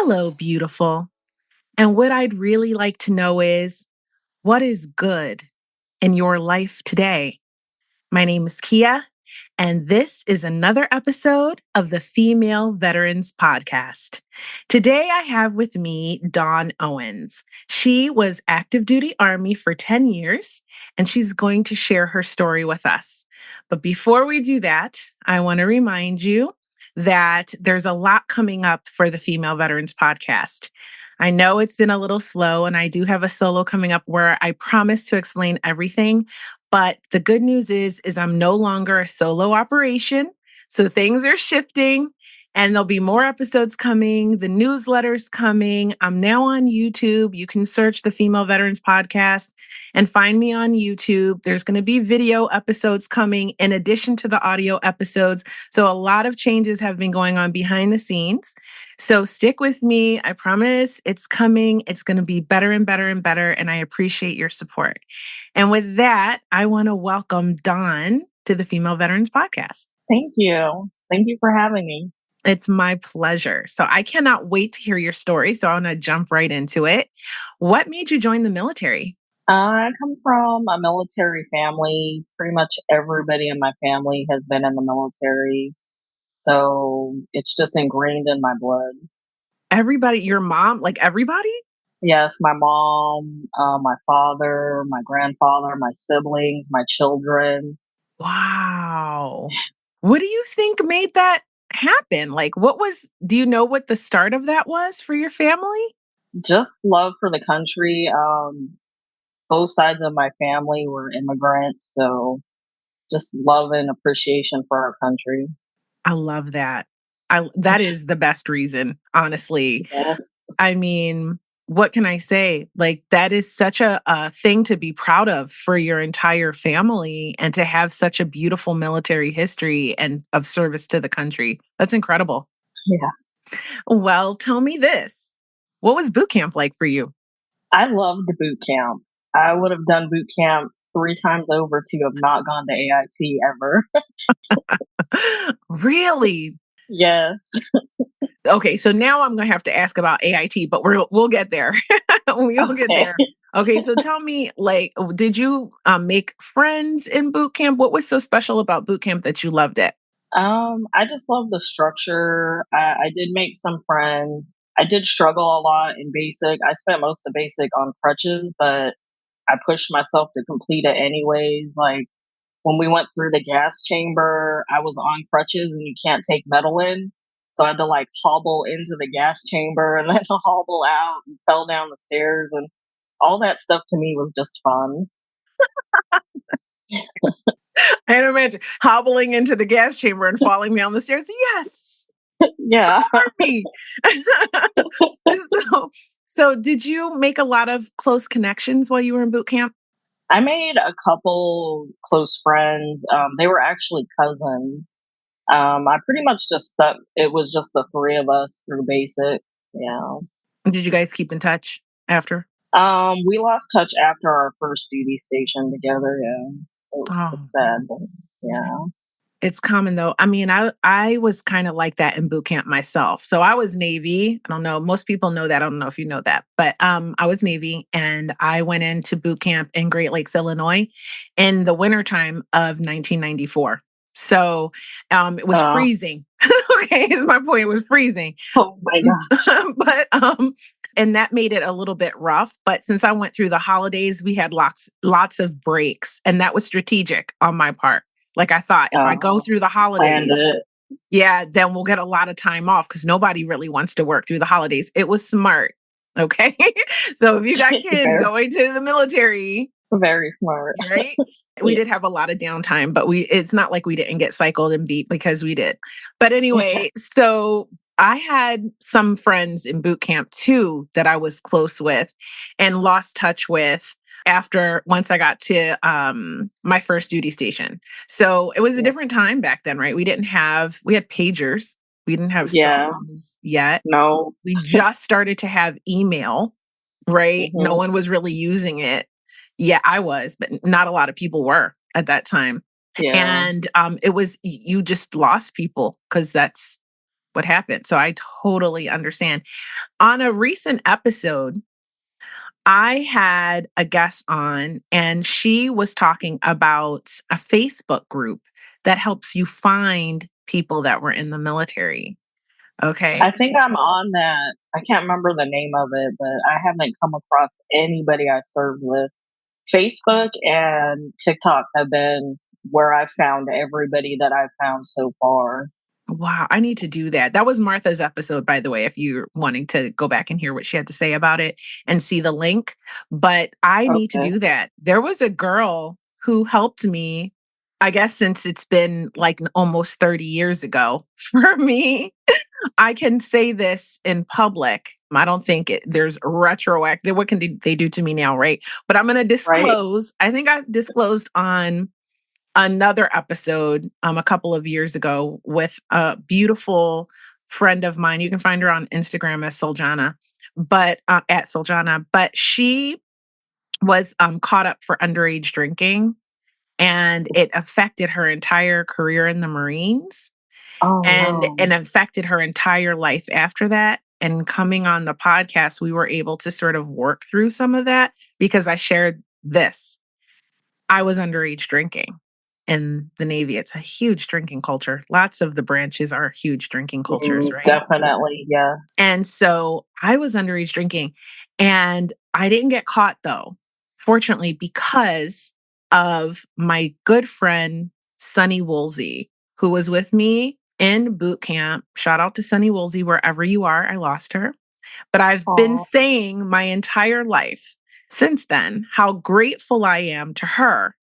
Hello, beautiful. And what I'd really like to know is what is good in your life today? My name is Kia, and this is another episode of the Female Veterans Podcast. Today, I have with me Dawn Owens. She was active duty Army for 10 years, and she's going to share her story with us. But before we do that, I want to remind you that there's a lot coming up for the Female Veterans Podcast. I know it's been a little slow, and I do have a solo coming up where I promise to explain everything. But the good news is I'm no longer a solo operation. So things are shifting and there'll be more episodes coming. The newsletter's coming. I'm now on YouTube. You can search the Female Veterans Podcast and find me on YouTube. There's going to be video episodes coming in addition to the audio episodes. So a lot of changes have been going on behind the scenes. So stick with me. I promise it's coming. It's going to be better and better and better. And I appreciate your support. And with that, I want to welcome Dawn to the Female Veterans Podcast. Thank you. Thank you for having me. It's my pleasure. So I cannot wait to hear your story. So I want to jump right into it. What made you join the military? I come from a military family. Pretty much everybody in my family has been in the military. So it's just ingrained in my blood. Everybody, your mom, like everybody? Yes, my mom, my father, my grandfather, my siblings, my children. Wow. What do you think made that happen? Like, do you know what the start of that was for your family? Just love for the country. Both sides of my family were immigrants. So just love and appreciation for our country. I love that. That is the best reason, honestly. Yeah. I mean, what can I say? Like, that is such a thing to be proud of for your entire family and to have such a beautiful military history and of service to the country. That's incredible. Yeah. Well, tell me this. What was boot camp like for you? I loved boot camp. I would have done boot camp 3 times over to have not gone to AIT ever. Really? Yes. Okay, so now I'm going to have to ask about AIT, but we'll get there. We'll get Okay. there. Okay, so tell me, like, did you make friends in boot camp? What was so special about boot camp that you loved it? I just love the structure. I did make some friends. I did struggle a lot in basic. I spent most of basic on crutches, but I pushed myself to complete it anyways. Like when we went through the gas chamber, I was on crutches and you can't take metal in. So I had to like hobble into the gas chamber and then hobble out and fell down the stairs, and all that stuff to me was just fun. I can imagine hobbling into the gas chamber and falling down the stairs. Yes, Yeah. me. so, did you make a lot of close connections while you were in boot camp? I made a couple close friends. They were actually cousins. I pretty much just stuck. It was just the 3 of us through basic. Yeah. Did you guys keep in touch after? We lost touch after our first duty station together. Yeah. Oh, It's sad, but yeah. it's common though. I mean, I was kind of like that in boot camp myself. So I was Navy. I don't know. Most people know that. I don't know if you know that, but I was Navy and I went into boot camp in Great Lakes, Illinois in the wintertime of 1994. So it was freezing. Okay, is my point. It was freezing. Oh my gosh. But and that made it a little bit rough. But since I went through the holidays, we had lots of breaks, and that was strategic on my part. Like I thought, if I go through the holidays, yeah, then we'll get a lot of time off because nobody really wants to work through the holidays. It was smart. Okay. So if you got kids going to the military, very smart. Right? We did have a lot of downtime, but it's not like we didn't get cycled and beat because we did. But anyway, so I had some friends in boot camp too that I was close with and lost touch with once I got to my first duty station. So it was a different time back then, right? We had pagers. We didn't have cell phones yet. No. We just started to have email, right? Mm-hmm. No one was really using it. Yeah, I was, but not a lot of people were at that time. Yeah. And it was, you just lost people because that's what happened. So I totally understand. On a recent episode, I had a guest on, and she was talking about a Facebook group that helps you find people that were in the military. I Okay. think I'm on that. I can't remember the name of it, but I haven't come across anybody I served with. Facebook and TikTok have been where I've found everybody that I've found so far. Wow, I need to do that. That was Martha's episode, by the way, if you're wanting to go back and hear what she had to say about it and see the link. But I need to Okay. do that. There was a girl who helped me, I guess, since it's been like almost 30 years ago for me. I can say this in public. I don't think there's retroactive. What can they do to me now, right? But I'm going to Right. disclose. I think I disclosed on another episode a couple of years ago with a beautiful friend of mine. You can find her on Instagram as Soljana, but at Soljana. But she was caught up for underage drinking, and it affected her entire career in the Marines, Oh and no. affected her entire life after that. And coming on the podcast, we were able to sort of work through some of that because I shared this. I was underage drinking in the Navy. It's a huge drinking culture. Lots of the branches are huge drinking cultures, right? Definitely, yes. And so I was underage drinking, and I didn't get caught though, fortunately, because of my good friend, Sunny Woolsey, who was with me in boot camp. Shout out to Sunny Woolsey, wherever you are. I lost her. But I've been Oh, saying my entire life since then how grateful I am to her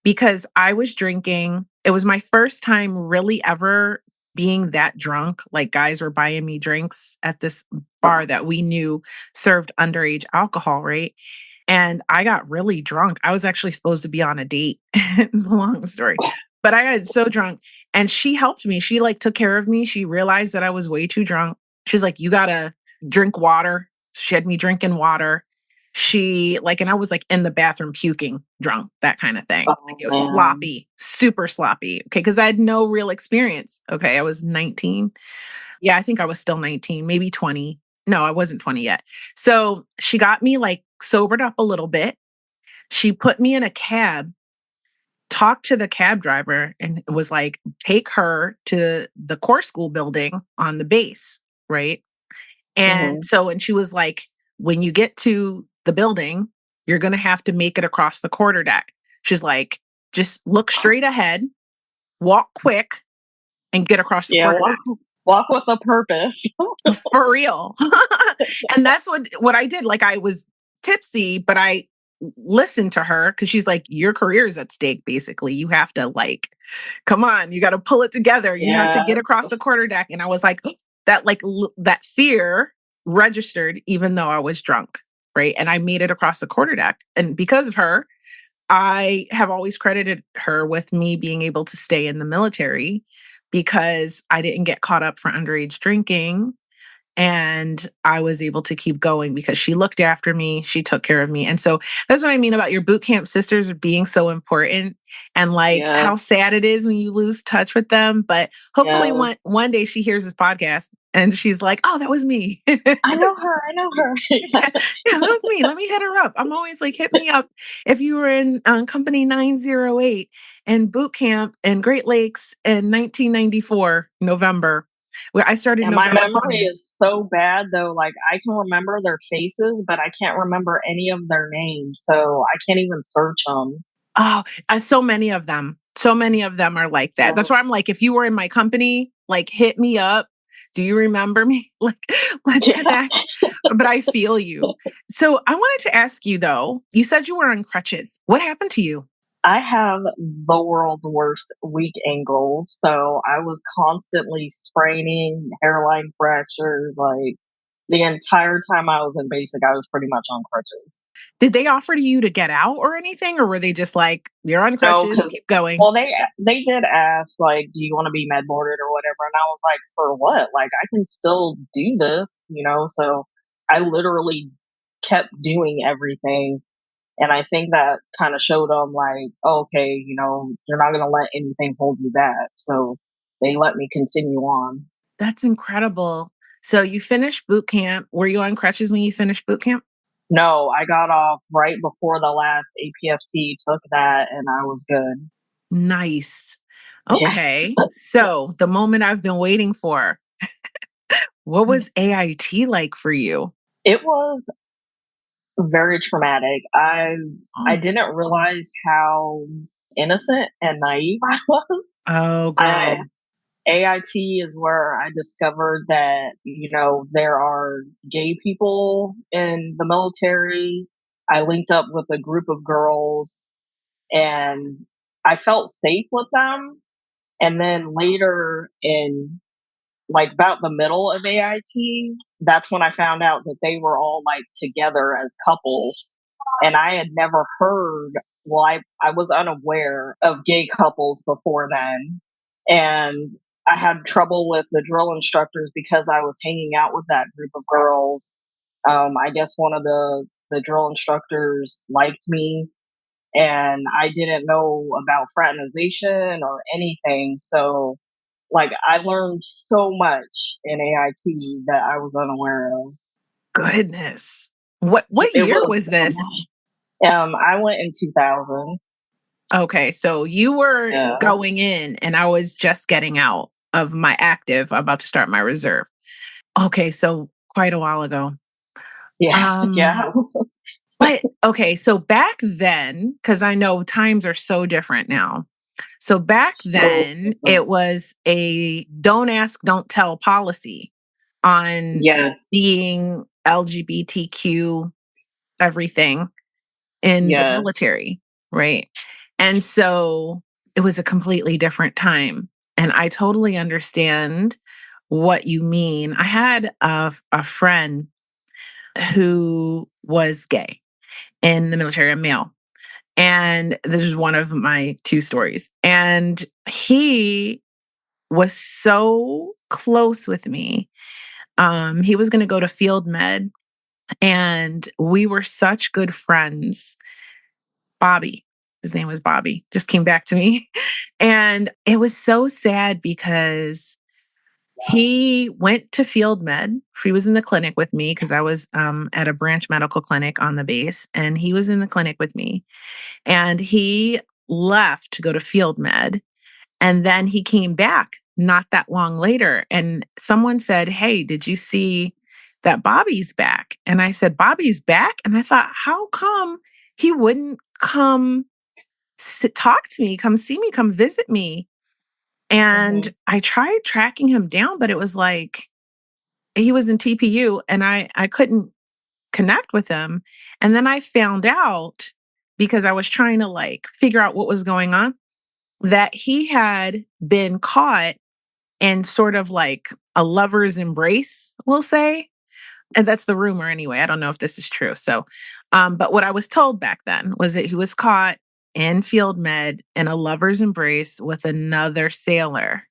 because I was drinking. It was my first time really ever being that drunk. Like guys were buying me drinks at this bar that we knew served underage alcohol, right? And I got really drunk. I was actually supposed to be on a date. It's a long story. But I got so drunk, and she helped me. She like took care of me. She realized that I was way too drunk. She's like, "You got to drink water." She had me drinking water. She like, and I was like in the bathroom puking, drunk, that kind of thing. Like oh it was man. sloppy, super sloppy. Okay, because I had no real experience. Okay, I was 19. Yeah, I think I was still 19, maybe 20. No, I wasn't 20 yet. So she got me like sobered up a little bit. She put me in a cab, talked to the cab driver, and it was like, take her to the core school building on the base, right? And Hmm. so, and she was like, when you get to the building, you're going to have to make it across the quarter deck. She's like, just look straight ahead, walk quick, and get across the Yeah, quarter deck. walk with a purpose. For real. And that's what I did. Like I was tipsy, but I listened to her because she's like, your career is at stake, basically. You have to like, come on, you got to pull it together. You have to Yeah. get across the quarter deck. And I was like, that like that fear registered even though I was drunk. Right. And I made it across the quarter deck. And because of her, I have always credited her with me being able to stay in the military because I didn't get caught up for underage drinking, and I was able to keep going because she looked after me, she took care of me. And so that's what I mean about your boot camp sisters being so important, and like Yeah. how sad it is when you lose touch with them. But hopefully Yes. one day she hears this podcast and she's like, "Oh, that was me." I know her. I know her. Yeah, that was me. Let me hit her up. I'm always like, hit me up if you were in company 908 and boot camp in Great Lakes in 1994, November. Where I started And my November memory 20th. is so bad though. Like I can remember their faces, but I can't remember any of their names. So I can't even search them. Oh, so many of them. So many of them are like that. That's why I'm like, if you were in my company, like hit me up. Do you remember me? Like, let's Yeah. connect. But I feel you. So I wanted to ask you though, you said you were on crutches. What happened to you? I have the world's worst weak ankles. So I was constantly spraining, hairline fractures. Like the entire time I was in basic, I was pretty much on crutches. Did they offer you to get out or anything? Or were they just like, you're on No, crutches, because keep going? well, they did ask like, do you want to be med boarded or whatever, and I was like, for what? Like I can still do this, you know. So I literally kept doing everything, and I think that kind of showed them like, oh, okay, you know, you're not gonna let anything hold you back. So they let me continue on. That's incredible. So you finished boot camp. Were you on crutches when you finished boot camp? No, I got off right before the last APFT, took that, and I was good. Nice. Yeah. Okay. So the moment I've been waiting for, what was AIT like for you? It was very traumatic. I Oh, didn't realize how innocent and naive I was. oh I girl. AIT is where I discovered that, there are gay people in the military. I linked up with a group of girls and I felt safe with them. And then later in like about the middle of AIT, that's when I found out that they were all like together as couples. And I had never heard, well, I was unaware of gay couples before then. And I had trouble with the drill instructors because I was hanging out with that group of girls. I guess one of the drill instructors liked me and I didn't know about fraternization or anything. So like I learned so much in AIT that I was unaware of. Goodness. What It year was was this? I went in 2000. Okay, so you were Yeah. going in and I was just getting out of my active, about to start my reserve. Okay, so quite a while ago. Yeah. Um, Yeah. but okay, so back then, because I know times are so different now. So back So then, different. it was a don't ask, don't tell policy on Yes. being LGBTQ everything in the Yes. military, right? And so it was a completely different time. And I totally understand what you mean. I had a friend who was gay in the military, a male. And this is one of my two stories. And he was so close with me. He was going to go to field med, and we were such good friends. Bobby, his name was Bobby, just came back to me. And it was so sad because he went to field med. He was in the clinic with me because I was at a branch medical clinic on the base, and he was in the clinic with me. And he left to go to field med. And then he came back not that long later. And someone said, "Hey, did you see that Bobby's back?" And I said, "Bobby's back?" And I thought, how come he wouldn't come talk to me, come see me, come visit me? And Hmm. I tried tracking him down, but it was like he was in TPU and I couldn't connect with him. And then I found out, because I was trying to like figure out what was going on, that he had been caught in sort of like a lover's embrace, we'll say. And that's the rumor anyway. I don't know if this is true. So, but what I was told back then was that he was caught in field med in a lover's embrace with another sailor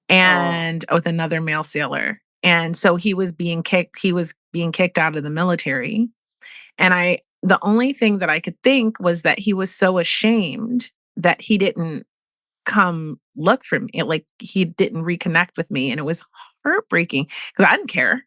Oh, and with another male sailor. And so he was being kicked out of the military. And the only thing that I could think was that he was so ashamed that he didn't come look for me. Like he didn't reconnect with me. And it was heartbreaking because I didn't care.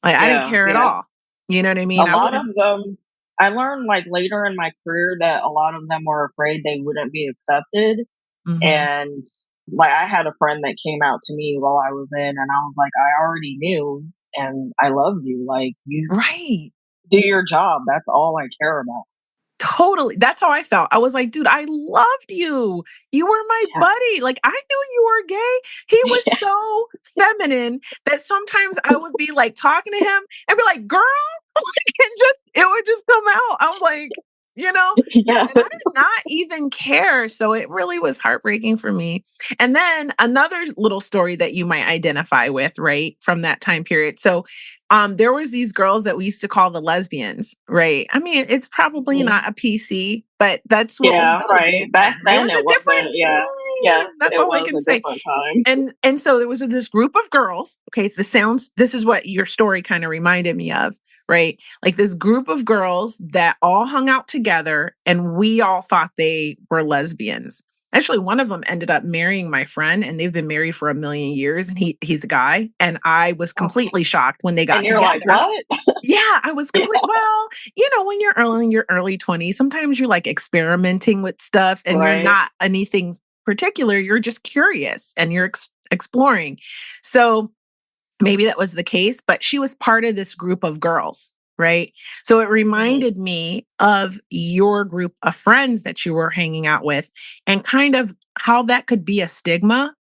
Like I didn't yeah, care at yeah. all. You know what I A mean? I lot wouldn't. of them, I learned like later in my career that a lot of them were afraid they wouldn't be accepted. Mhm. And like I had a friend that came out to me while I was in, and I was like, I already knew, and I love you. Like you Right. do your job. That's all I care about. Totally. That's how I felt. I was like, dude, I loved you. You were my Yeah. buddy. Like, I knew you were gay. He was so feminine that sometimes I would be like talking to him and be like, girl, it would just come out. I'm like, you know, Yeah. and I did not even care. So it really was heartbreaking for me. And then another little story that you might identify with, right, from that time period. So there was these girls that we used to call the lesbians, right? I mean, it's probably Mhm. not a PC, but that's what we Yeah, called it right. back Back then, right? It then was a it different wasn't, yeah. Yes, time. That's it all I was can a say. different time. And so there was this group of girls. Okay, this is what your story kind of reminded me of, right? Like this group of girls that all hung out together and we all thought they were lesbians. Actually, one of them ended up marrying my friend, and they've been married for a million years, and he's a guy, and I was Oh, completely shocked when they and got you're like, together. "What?" Yeah, I was Yeah, well, when you're early in your early 20s, sometimes you're, like, experimenting with stuff, and you're right. not anything particular, you're just curious, and you're exploring. So, maybe that was the case, but she was part of this group of girls, right? So it Mhm. reminded me of your group of friends that you were hanging out with and kind of how that could be a stigma,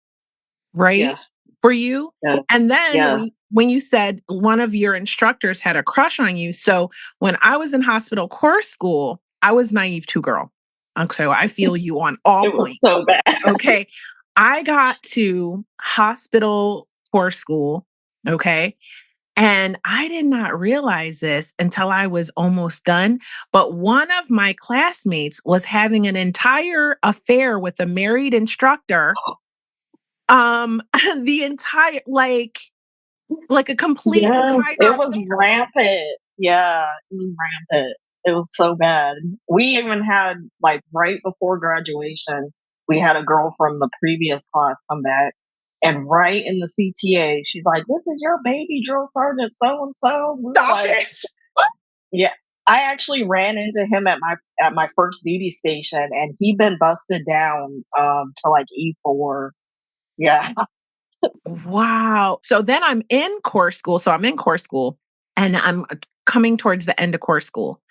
right? Yes, For you. yes, And then yes. when you said one of your instructors had a crush on you. So when I was in hospital course school, I was naive too, girl. So I feel you on all It was points. so bad. Okay. I got to hospital course school. Okay. And I did not realize this until I was almost done. But one of my classmates was having an entire affair with a married instructor. The entire like a complete Yes, entire it was affair. rampant. Yeah, it was rampant. It was so bad. We even had, like, right before graduation, we had a girl from the previous class come back, and right in the CTA, she's like, "This is your baby drill sergeant so and so." We were Stop like, it. "What?" Yeah, I actually ran into him at my first duty station, and he'd been busted down to like E4. Yeah. Wow. So then I'm in course school. So I'm in course school and I'm coming towards the end of course school.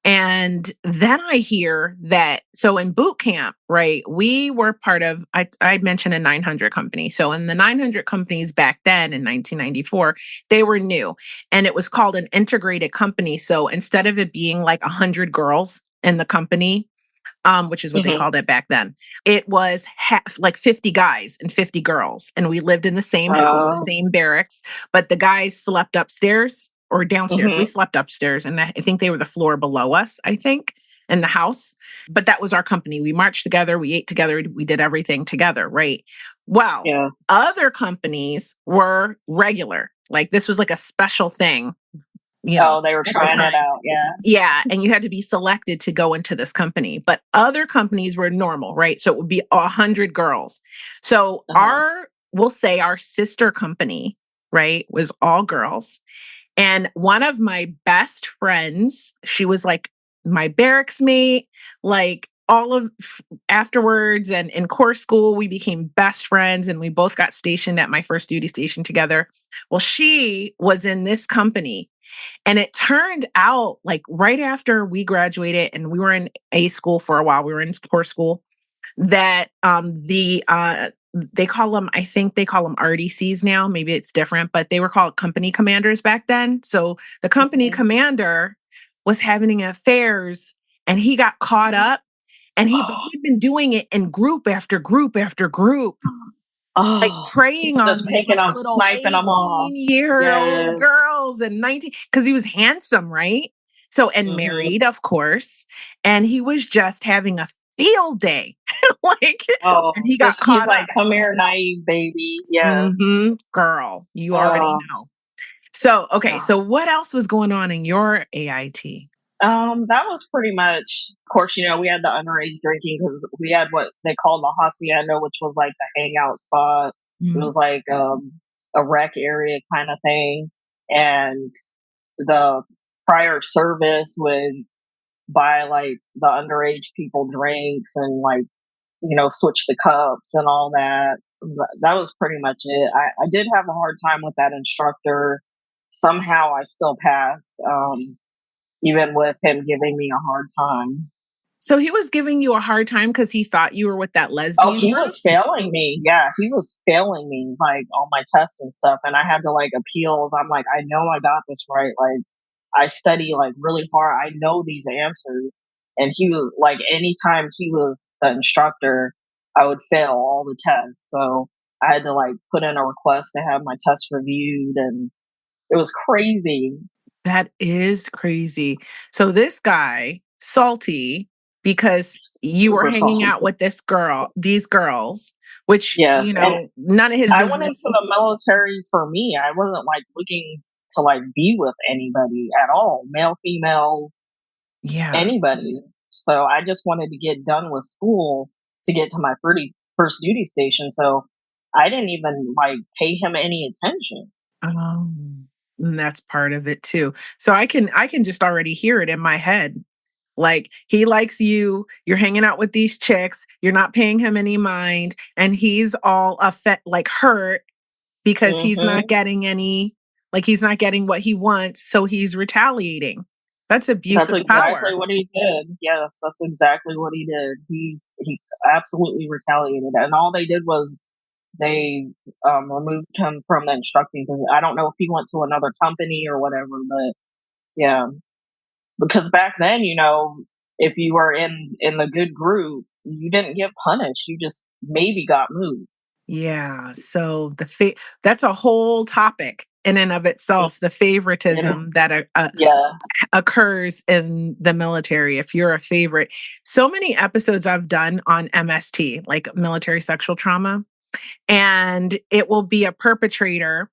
And then I hear that so in boot camp, right? We were part of I mentioned a 900 company. So in the 900 companies back then in 1994, they were new and it was called an integrated company. So instead of it being like 100 girls in the company, which is what they Hmm. called it back then. It was half, like 50 guys and 50 girls. And we lived in the same house, the Uh, same barracks, but the guys slept upstairs or downstairs. We hmm. slept upstairs, and I think they were the floor below us, I think, in the house. But that was our company. We marched together, we ate together, we did everything together, right? Well, Yeah. other companies were regular. Like this was like a special thing, Oh, they were at the trying it time. out. Yeah. Yeah, and you had to be selected to go into this company, but other companies were normal, right? So it would be 100 girls. So Uh-huh. we'll say our sister company, right, was all girls. And one of my best friends, she was like my barracks mate, like all of afterwards and in course school, we became best friends and we both got stationed at my first duty station together. Well, she was in this company and it turned out like right after we graduated and we were in A school for a while, we were in core school, that they call them, I think they call them RDCs now. Maybe it's different, but they were called company commanders back then. So the company Mhm. commander was having affairs and he got caught up and he'd been doing it in group after group after group, like Oh, he preying was on just these picking like on, little sniping them off. 18-year-old Yeah. girls and 19 because he was handsome, right? So and Hmm. married, of course. And he was just having a field day. Like when Oh, he got just he's caught like, up. "Come here, naive baby." Yes. Girl, you already Oh, know. So, okay, God. so what else was going on in your AIT? That was pretty much, of course, we had the underage drinking because we had what they called the hacienda, which was like the hangout spot. It Mm. was like a rec area kind of thing, and the prior service would buy like the underage people drinks and like switch the cups and all that. That was pretty much it. I did have a hard time with that instructor. Somehow I still passed, even with him giving me a hard time. So he was giving you a hard time because he thought you were with that Oh, lesbian he group? was failing me. Yeah, he was failing me like on my tests and stuff. And I had to like appeals. I'm like, I know I got this right. Like, I study like really hard. I know these answers. And he was like, anytime he was the instructor, I would fail all the tests. So I had to like put in a request to have my tests reviewed, and it was crazy. That is crazy. So this guy, salty because you were Super hanging salty. out with these girls, which, Yes. And none of his I went into business. the military for me. I wasn't like looking to like be with anybody at all, male, female, Yeah. anybody. So I just wanted to get done with school. to get to my first duty station. So I didn't even like pay him any attention. Oh, and that's part of it too. So I can just already hear it in my head. Like he likes you, you're hanging out with these chicks, you're not paying him any mind, and he's all like hurt because he's not Hmm. getting any, like he's not getting what he wants, so he's retaliating. That's abuse That's of power. exactly what he did. Yes, that's exactly what he did. He absolutely retaliated, and all they did was they removed him from the instructing position. I don't know if he went to another company or whatever, but yeah, because back then, if you were in the good group, you didn't get punished. You just maybe got moved. Yeah, so that's a whole topic in and of itself, the You know? favoritism that Yes. occurs in the military if you're a favorite. So many episodes I've done on MST, like military sexual trauma, and it will be a perpetrator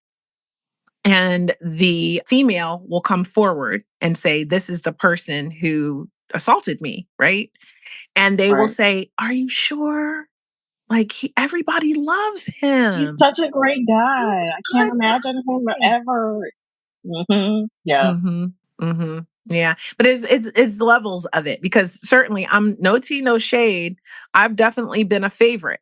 and the female will come forward and say, "This is the person who assaulted me," right? And they will Right. say, "Are you sure? Like everybody loves He's him. such a great He's guy. I a can't good imagine him guy." ever. Yes. Mhm. Mhm. Yeah, but it's levels of it because certainly I'm no tea, no shade. I've definitely been a favorite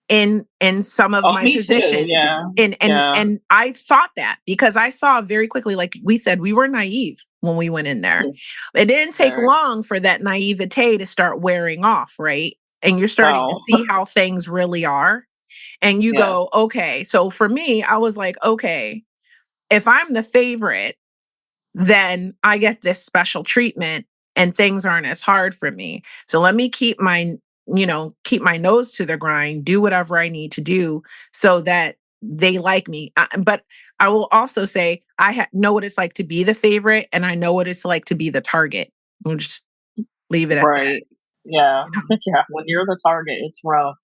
in some of Oh, my me too. positions. Yeah. Yeah. And I thought that because I saw very quickly, like we said, we were naive when we went in there. Mm, It didn't take very. long for that naivete to start wearing off, right? And you're starting to Oh, see how things really are. And you yeah. go, okay. So for me, I was like, okay, if I'm the favorite, then I get this special treatment and things aren't as hard for me. So let me keep my nose to the grind, do whatever I need to do so that they like me. But I will also say know what it's like to be the favorite and I know what it's like to be the target. We'll just leave it at that, Right. Yeah. you know. Yeah. When you're the target, it's rough.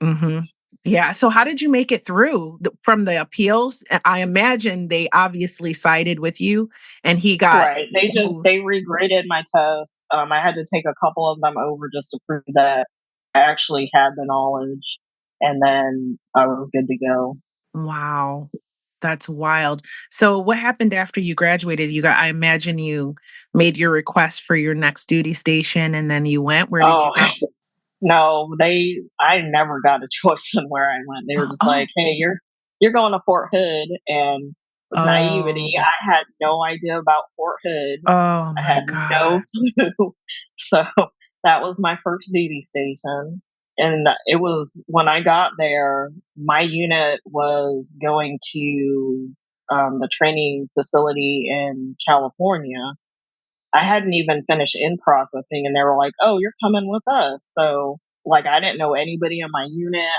Mhm. Yeah, so how did you make it through from the appeals? I imagine they obviously sided with you and he got Right. moved. They regraded my test. I had to take a couple of them over just to prove that I actually had the knowledge, and then I was good to go. Wow. That's wild. So what happened after you graduated? I imagine you made your request for your next duty station and then you went. Where did you Oh, go? no, I never got a choice in where I went. They were just Oh, like, "Hey, you're going to Fort Hood," and with naivety, oh, I had no idea about Fort Hood. oh I my had no God. clue. So that was my first duty station. And it was when I got there, my unit was going to the training facility in California. I hadn't even finished in processing, and they were like, "Oh, you're coming with us." So, like, I didn't know anybody in my unit.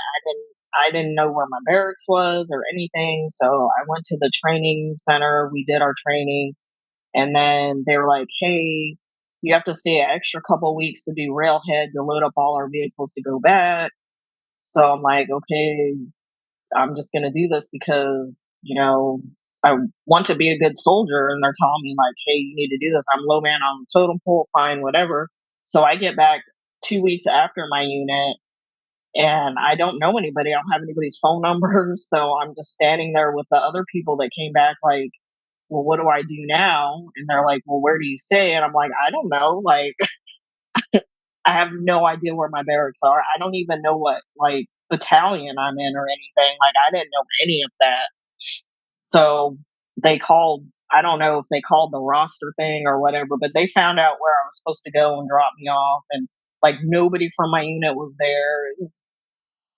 I didn't know where my barracks was or anything. So I went to the training center. We did our training, and then they were like, "Hey, you have to stay an extra couple weeks to do railhead to load up all our vehicles to go back." So I'm like, "Okay, I'm just gonna do this because I want to be a good soldier." And they're telling me like, "Hey, you need to do this." I'm low man on the totem pole, fine, whatever. So I get back 2 weeks after my unit, and I don't know anybody. I don't have anybody's phone numbers, so I'm just standing there with the other people that came back, like, "Well, what do I do now?" And they're like, "Well, where do you stay?" And I'm like, "I don't know. Like, I have no idea where my barracks are. I don't even know what like battalion I'm in or anything. Like, I didn't know any of that." So they called. I don't know if they called the roster thing or whatever, but they found out where I was supposed to go and drop me off, and like nobody from my unit was there.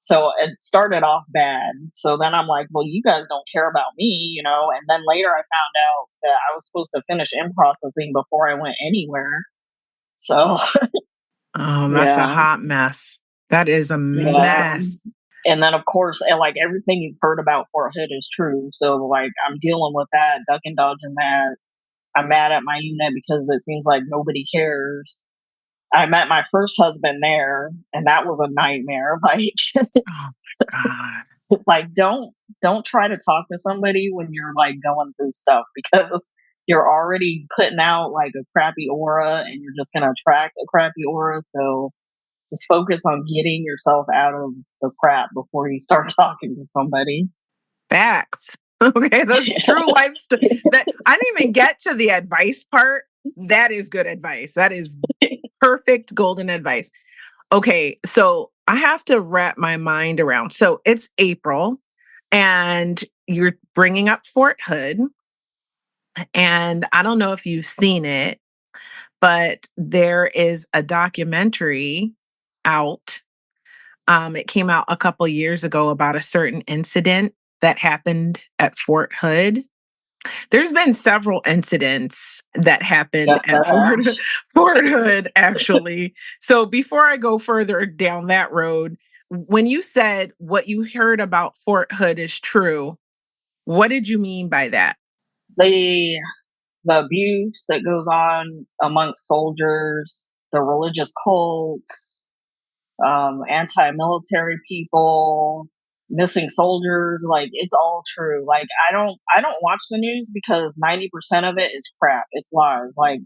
So it started off bad. So then I'm like, well, you guys don't care about me. And then later I found out that I was supposed to finish in processing before I went anywhere. So That's a yeah, hot mess. That is a yeah. mess. And then of course, like everything you've heard about Fort Hood is true. So like I'm dealing with that, duck and dodging that. I'm mad at my unit because it seems like nobody cares. I met my first husband there, and that was a nightmare. Like, Oh my like don't try to talk to somebody when you're like going through stuff because you're already putting out like a crappy aura and you're just going to attract a crappy aura. So Just focus on getting yourself out of the crap before you start talking to somebody. Facts. Okay, those true life that I didn't even get to the advice part. That is good advice. That is perfect golden advice. Okay, so I have to wrap my mind around. So it's April and you're bringing up Fort Hood, and I don't know if you've seen it, but there is a documentary out. It came out a couple years ago about a certain incident that happened at Fort Hood. There's been several incidents that happened Yes, at there have. Fort Hood, actually. So before I go further down that road, when you said what you heard about Fort Hood is true, what did you mean by that? The the abuse that goes on amongst soldiers, the religious cults, anti-military people, missing soldiers, like it's all true. Like I don't watch the news because 90% of it is crap. It's lies. Like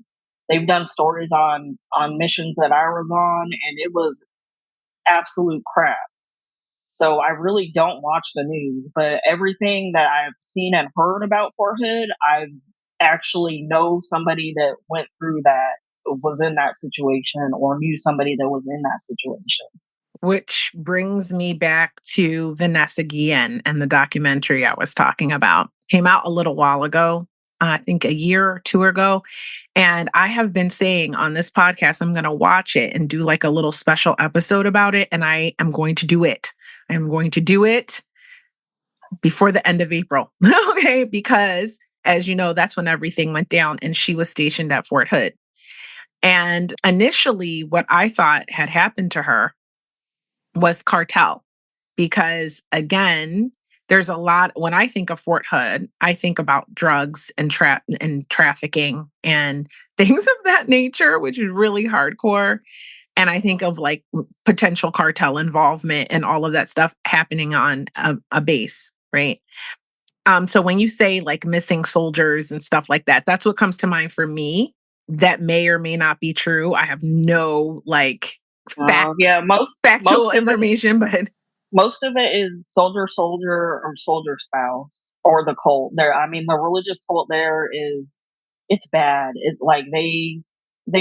they've done stories on missions that I was on and it was absolute crap. So I really don't watch the news, but everything that I've seen and heard about Fort Hood, I actually know somebody that went through that, was in that situation, or knew somebody that was in that situation. Which brings me back to Vanessa Guillen and the documentary I was talking about. Came out a little while ago, I think a year or two ago. And I have been saying on this podcast, I'm going to watch it and do like a little special episode about it. And I am going to do it. I am going to do it before the end of April. Okay. Because as you know, that's when everything went down and she was stationed at Fort Hood. And initially, what I thought had happened to her was cartel. Because again, there's a lot when I think of Fort Hood, I think about drugs and trafficking and things of that nature, which is really hardcore. And I think of like potential cartel involvement and all of that stuff happening on a base, right? So when you say like missing soldiers and stuff like that, that's what comes to mind for me. That may or may not be true. I have no like Yeah, factual information, but most of it is soldier soldier or soldier spouse or the cult. There, I mean, the religious cult there is, it's bad. It like they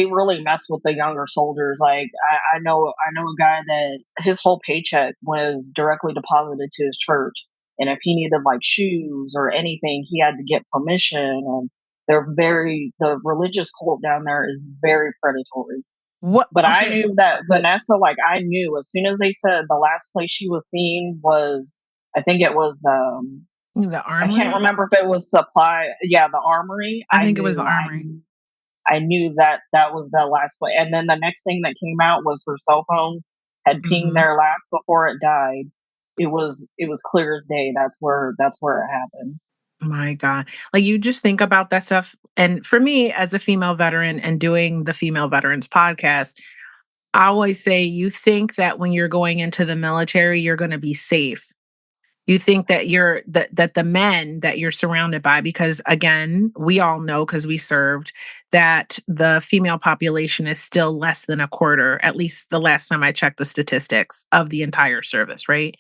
really mess with the younger soldiers. Like I know a guy that his whole paycheck was directly deposited to his church, and if he needed like shoes or anything, he had to get permission. And the religious cult down there is very predatory. what But I okay, knew that Vanessa, like I knew as soon as they said the last place she was seen was, I think it was the I can't armory? remember if it was supply, yeah, the armory. I think it was the armory. I knew that that was the last place. And then the next thing that came out was her cell phone had pinged Mhm. there last before it died. It was clear as day. That's where it happened. My God. Like you just think about that stuff. And for me, as a female veteran and doing the Female Veterans podcast, I always say you think that when you're going into the military, you're going to be safe. You think that that the men that you're surrounded by, because again, we all know because we served that the female population is still less than a quarter, at least the last time I checked the statistics of the entire service, right?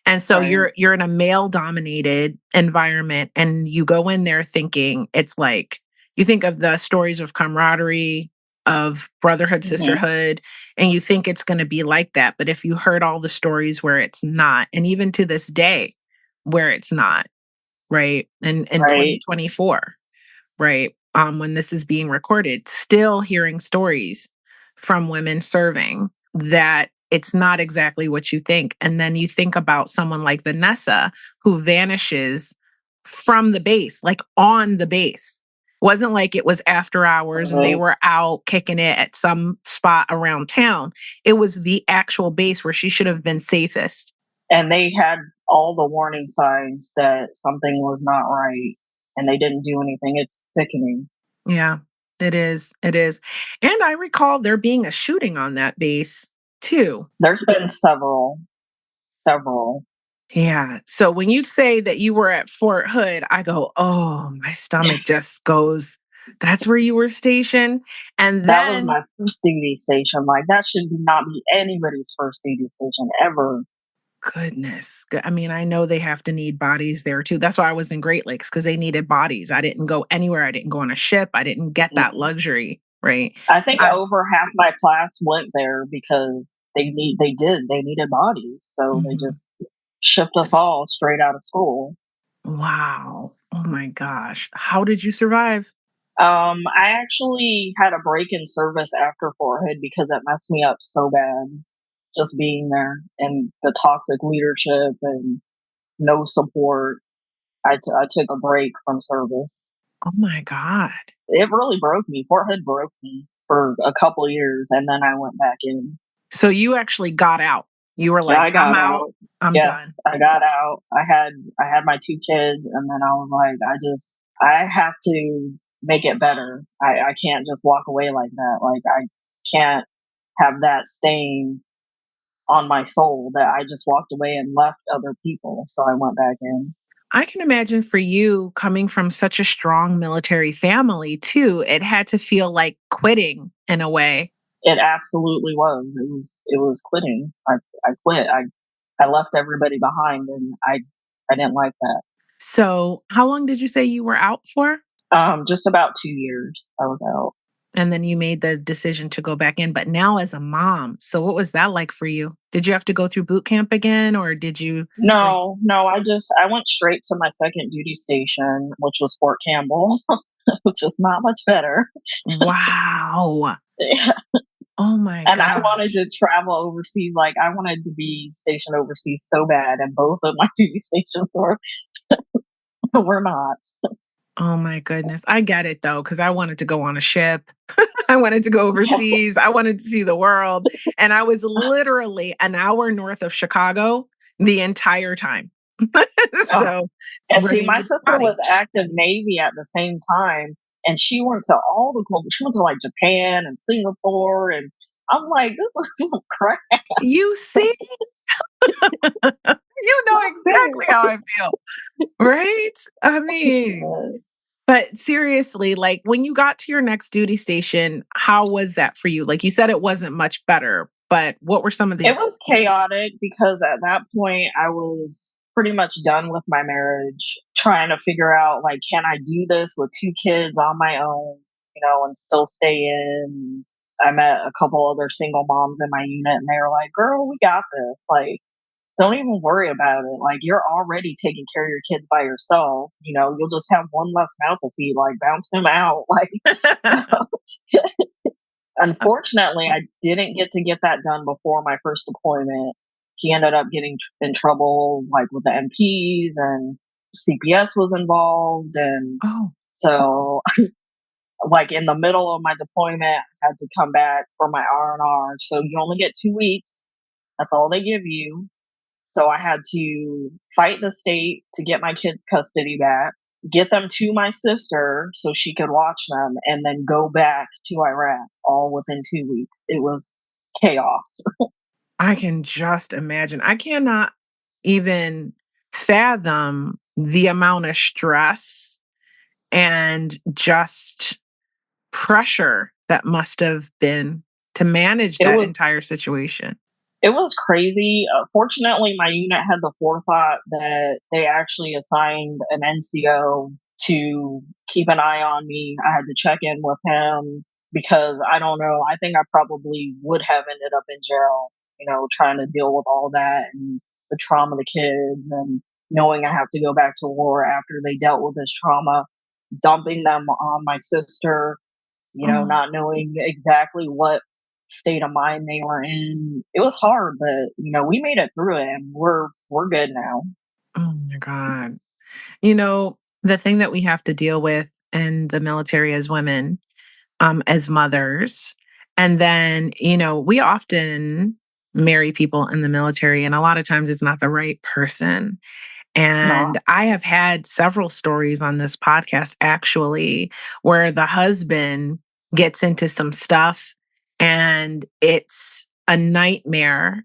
And so Right. you're in a male dominated environment and you go in there thinking it's like you think of the stories of camaraderie, of brotherhood, Hmm. sisterhood, and you think it's going to be like that. But if you heard all the stories where it's not, and even to this day where it's not, right? And in Right. 2024, right? When this is being recorded, still hearing stories from women serving that it's not exactly what you think. And then you think about someone like Vanessa who vanishes from the base, like on the base. Wasn't like it was after hours and they Right. were out kicking it at some spot around town. It was the actual base where she should have been safest. And they had all the warning signs that something was not right, and they didn't do anything. It's sickening. Yeah, it is. It is. And I recall there being a shooting on that base too. There's been several. Yeah. So when you say that you were at Fort Hood, I go, oh, my stomach just goes That's where you were stationed. And That was then, my first duty station. Like that should not be anybody's first duty station ever. goodness. I mean, I know they have to need bodies there too. That's why I was in Great Lakes because they needed bodies. I didn't go anywhere. I didn't go on a ship. I didn't get that Mm. luxury, right? I think I, over half my class went there because they needed bodies, so they mhm. just shipped us all straight out of school. Wow. Oh my gosh. How did you survive? I actually had a break in service after Fort Hood because it messed me up so bad just being there and the toxic leadership and no support. I took a break from service. Oh my God. It really broke me. Fort Hood broke me for a couple of years, and then I went back in. So you actually got out. You were Yeah, like, I I'm got out. out. I'm done. Yes, I got out. I had my two kids, and then I was like, I have to make it better. I can't just walk away like that. Like I can't have that stain on my soul that I just walked away and left other people. So I went back in. I can imagine for you coming from such a strong military family too, it had to feel like quitting in a way. It absolutely was. It was quitting. I quit. I left everybody behind, and I didn't like that. So, how long did you say you were out for? Just about 2 years I was out. And then you made the decision to go back in, but now as a mom. So, what was that like for you? Did you have to go through boot camp again or did you like No, no, I went straight to my second duty station, which was Fort Campbell, which is not much better. wow. Oh my And I wanted gosh. to travel overseas. Like I wanted to be stationed overseas so bad, and both of my duty stations were not. Oh my goodness. I get it though, because I wanted to go on a ship. I wanted to go overseas. I wanted to see the world. And I was literally an hour north of Chicago the entire time. Oh, So it's and where see, you my need the sister body. was active Navy at the same time, and she went to all the global. She went to like Japan and Singapore, and I'm like, this is some crap. You see, you know exactly how I feel, right? I mean, but seriously, like when you got to your next duty station, how was that for you? Like you said, it wasn't much better, but what were some of the It was chaotic because at that point I was pretty much done with my marriage, trying to figure out like, can I do this with two kids on my own, and still stay in. I met a couple other single moms in my unit, and they were like, "Girl, we got this. Like, don't even worry about it. Like, you're already taking care of your kids by yourself. You'll just have one less mouth to feed. Like, bounce them out." Like, so unfortunately, I didn't get that done before my first deployment. He ended up getting in trouble, like with the MPs, and CPS was involved, and Oh, so, like in the middle of my deployment, I had to come back for my R&R. So you only get 2 weeks. That's all they give you. So I had to fight the state to get my kids' custody back, get them to my sister so she could watch them, and then go back to Iraq all within 2 weeks. It was chaos. I can just imagine. I cannot even fathom the amount of stress and just pressure that must have been to manage It that was entire situation. It was crazy. Fortunately, my unit had the forethought that they actually assigned an NCO to keep an eye on me. I had to check in with him because I don't know. I think I probably would have ended up in jail, trying to deal with all that and the trauma of the kids and knowing I have to go back to war after they dealt with this trauma, dumping them on my sister, Oh, not knowing exactly what state of mind they were in. It was hard, but we made it through it, and we're good now. oh my God. You know, the thing that we have to deal with in the military as women, as mothers, and then, we often marry people in the military, and a lot of times it's not the right person. It's And not. I have had several stories on this podcast actually where the husband gets into some stuff and it's a nightmare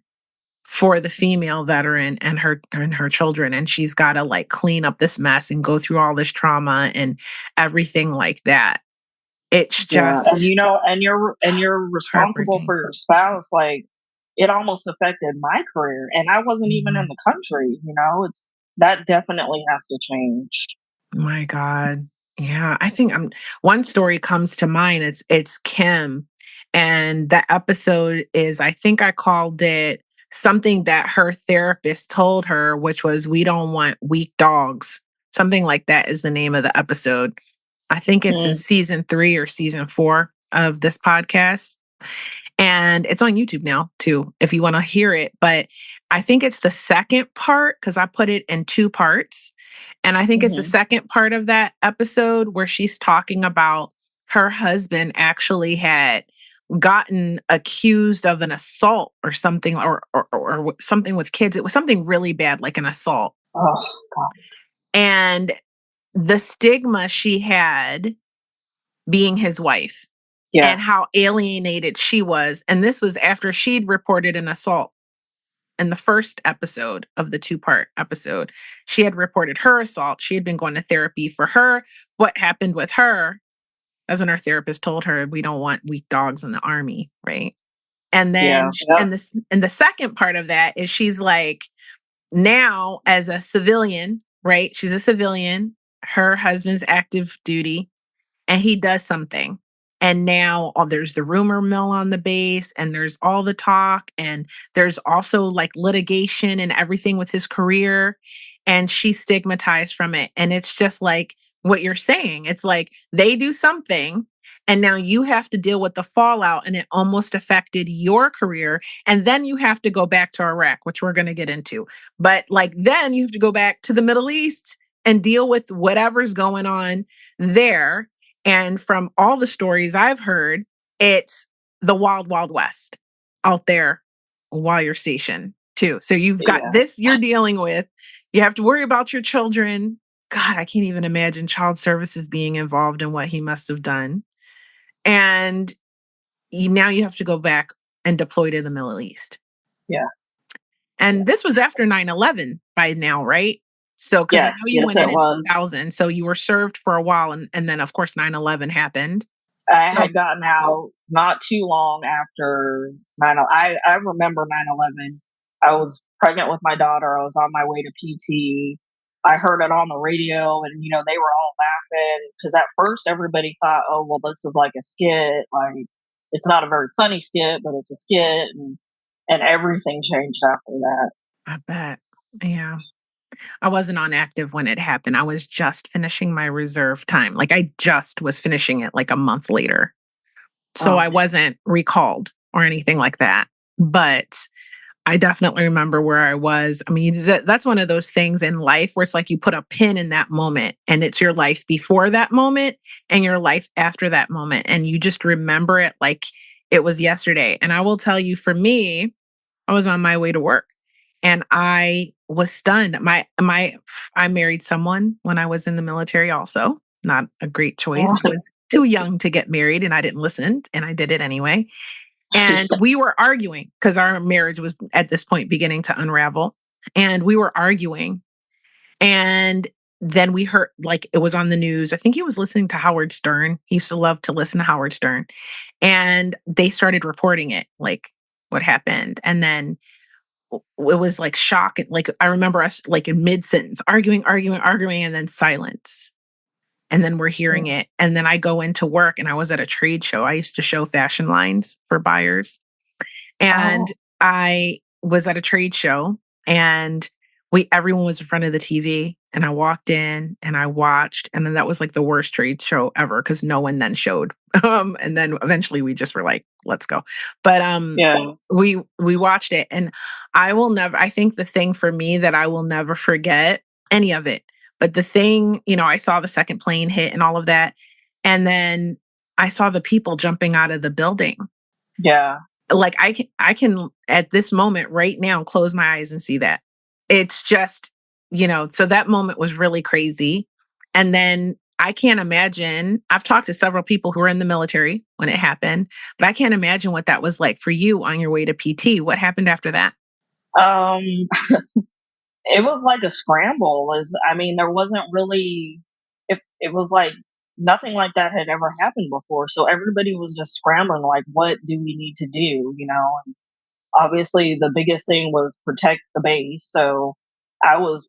for the female veteran and her children, and she's got to like clean up this mess and go through all this trauma and everything like that. It's Yeah, and just you're responsible heartbreaking. for your spouse. Like, it almost affected my career, and I wasn't even in Mhm. the country. It's that definitely has to change. My God. Yeah, I think one story comes to mind. It's Kim, and the episode is, I think I called it something that her therapist told her, which was, "We don't want weak dogs." Something like that is the name of the episode. I think it's in Mm, season 3 or season 4 of this podcast. And it's on YouTube now too, if you want to hear it. But I think it's the second part because I put it in 2 parts. And I think it's the mhm. second part of that episode where she's talking about her husband actually had gotten accused of an assault or something, or something with kids. It was something really bad, like an assault. Oh, God. And the stigma she had being his wife Yeah, and how alienated she was. And this was after she'd reported an assault in the first episode of the 2-part episode. She had reported her assault. She had been going to therapy for her. What happened with her? That's when her therapist told her, "We don't want weak dogs in the army," right? And yeah, then, yeah, and the second part of that is she's like, now as a civilian, right? She's a civilian. Her husband's active duty and he does something. And now there's the rumor mill on the base, and there's all the talk, and there's also like litigation and everything with his career. And she's stigmatized from it. And it's just like what you're saying. It's like they do something, and now you have to deal with the fallout, and it almost affected your career. And then you have to go back to Iraq, which we're going to get into. But like then you have to go back to the Middle East and deal with whatever's going on there. And from all the stories I've heard, it's the wild, wild west out there while you're stationed too. So you've got yeah, this you're dealing with. You have to worry about your children. God, I can't even imagine child services being involved in what he must have done. And now you have to go back and deploy to the Middle East. yes, And yes, this was after 9/11 by now, right? So, because I know yes, you yes, went in it in was. 2000, so you were served for a while, and then, of course, 9/11 happened. I So had gotten out not too long after 9. I remember 9/11. I was pregnant with my daughter. I was on my way to PT. I heard it on the radio, and they were all laughing because at first everybody thought, "Oh, well, this is like a skit. Like, it's not a very funny skit, but it's a skit." And everything changed after that. I bet. Yeah. I wasn't on active when it happened. I was just finishing my reserve time. Like, I just was finishing it, like, a month later. So I Oh, wasn't recalled or anything like that. But I definitely remember where I was. I mean, that's one of those things in life where it's like you put a pin in that moment, and it's your life before that moment and your life after that moment. And you just remember it like it was yesterday. And I will tell you, for me, I was on my way to work and I was stunned. I married someone when I was in the military also. Not a great choice. I was too young to get married and I didn't listen and I did it anyway. And we were arguing because our marriage was at this point beginning to unravel. And we were arguing. And then we heard, like, it was on the news. I think he was listening to Howard Stern. He used to love to listen to Howard Stern. And they started reporting it, like what happened. And then it was like shock. Like, I remember us like in mid sentence arguing, arguing, arguing, and then silence. And then we're hearing it. And then I go into work and I was at a trade show. I used to show fashion lines for buyers. And oh, I was at a trade show and everyone was in front of the TV and I walked in and I watched and then that was like the worst trade show ever because no one then showed. And then eventually we just were like, let's go. But yeah, we watched it and I think the thing for me that I will never forget any of it. But the thing, I saw the second plane hit and all of that. And then I saw the people jumping out of the building. yeah. Like, I can at this moment right now close my eyes and see that. It's just, so that moment was really crazy. And then I can't imagine, I've talked to several people who were in the military when it happened, but I can't imagine what that was like for you on your way to PT. What happened after that? Um, it was like a scramble. Is I mean, there wasn't really. If it was like nothing like that had ever happened before. So everybody was just scrambling, like, what do we need to do? And obviously the biggest thing was protect the base. So I was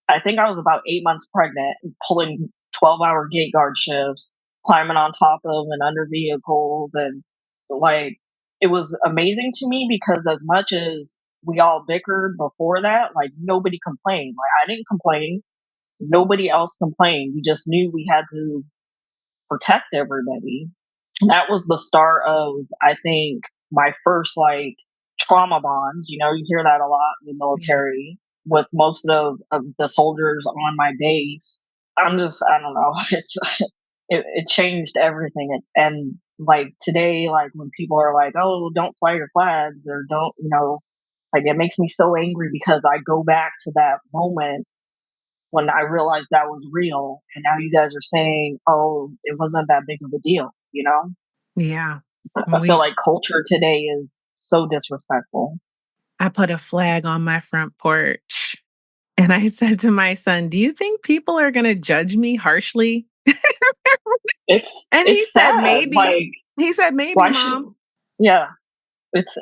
I think I was about 8 months pregnant, pulling 12-hour gate guard shifts, climbing on top of and under vehicles. And like, it was amazing to me because as much as we all bickered before that, like, nobody complained. Like, I didn't complain. Nobody else complained. We just knew we had to protect everybody. And that was the start of, I think, my first like trauma bonds. You hear that a lot in the Yeah. military with most of the soldiers on my base. I don't know. It changed everything. And like today, like when people are like, oh, don't fly your flags or don't, like it makes me so angry because I go back to that moment when I realized that was real. And now you guys are saying, oh, it wasn't that big of a deal. Yeah. I feel We like culture today is so disrespectful. I put a flag on my front porch and I said to my son, "Do you think people are going to judge me harshly?" And he It's said, sad. "Maybe." Like, He said, "Maybe, why should mom." yeah, it's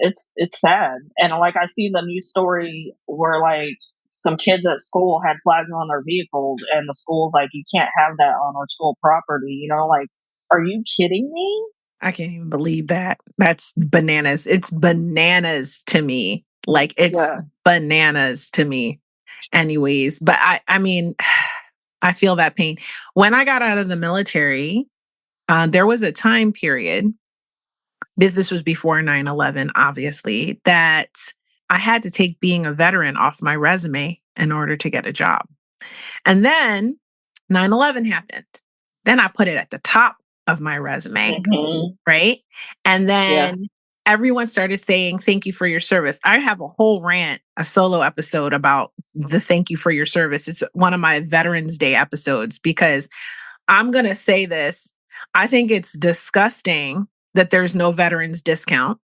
sad. And like I see the news story where like some kids at school had flags on their vehicles and the school's like, you can't have that on our school property, like, are you kidding me? I can't even believe that. That's bananas. It's bananas to me. Like it's Yeah. bananas to me. Anyways, but I mean, I feel that pain. When I got out of the military, there was a time period, this was before 9/11, obviously, that I had to take being a veteran off my resume in order to get a job. And then 9/11 happened. Then I put it at the top of my resume, Hmm. right? And Yeah. then everyone started saying, "Thank you for your service." I have a whole rant, a solo episode about the thank you for your service. It's one of my Veterans Day episodes because I'm going to say this. I think it's disgusting that there's no veterans discount.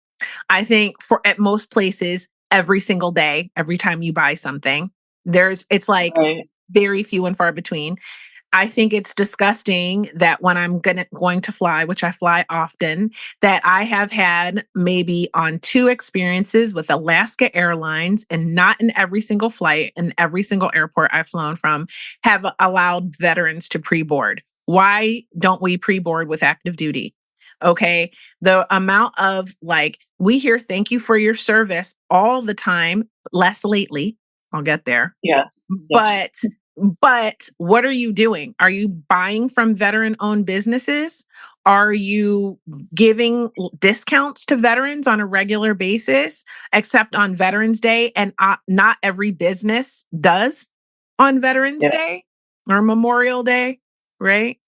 I think for at most places, every single day, every time you buy something, it's like Right. very few and far between. I think it's disgusting that when I'm going to fly, which I fly often, that I have had maybe on 2 experiences with Alaska Airlines, and not in every single flight and every single airport I've flown from have allowed veterans to pre-board. Why don't we pre-board with active duty? Okay. The amount of like, we hear thank you for your service all the time, less lately. I'll get there. Yes. Yeah. But what are you doing? Are you buying from veteran-owned businesses? Are you giving discounts to veterans on a regular basis, except on Veterans Day? And not every business does on Veterans Yeah. Day or Memorial Day, right?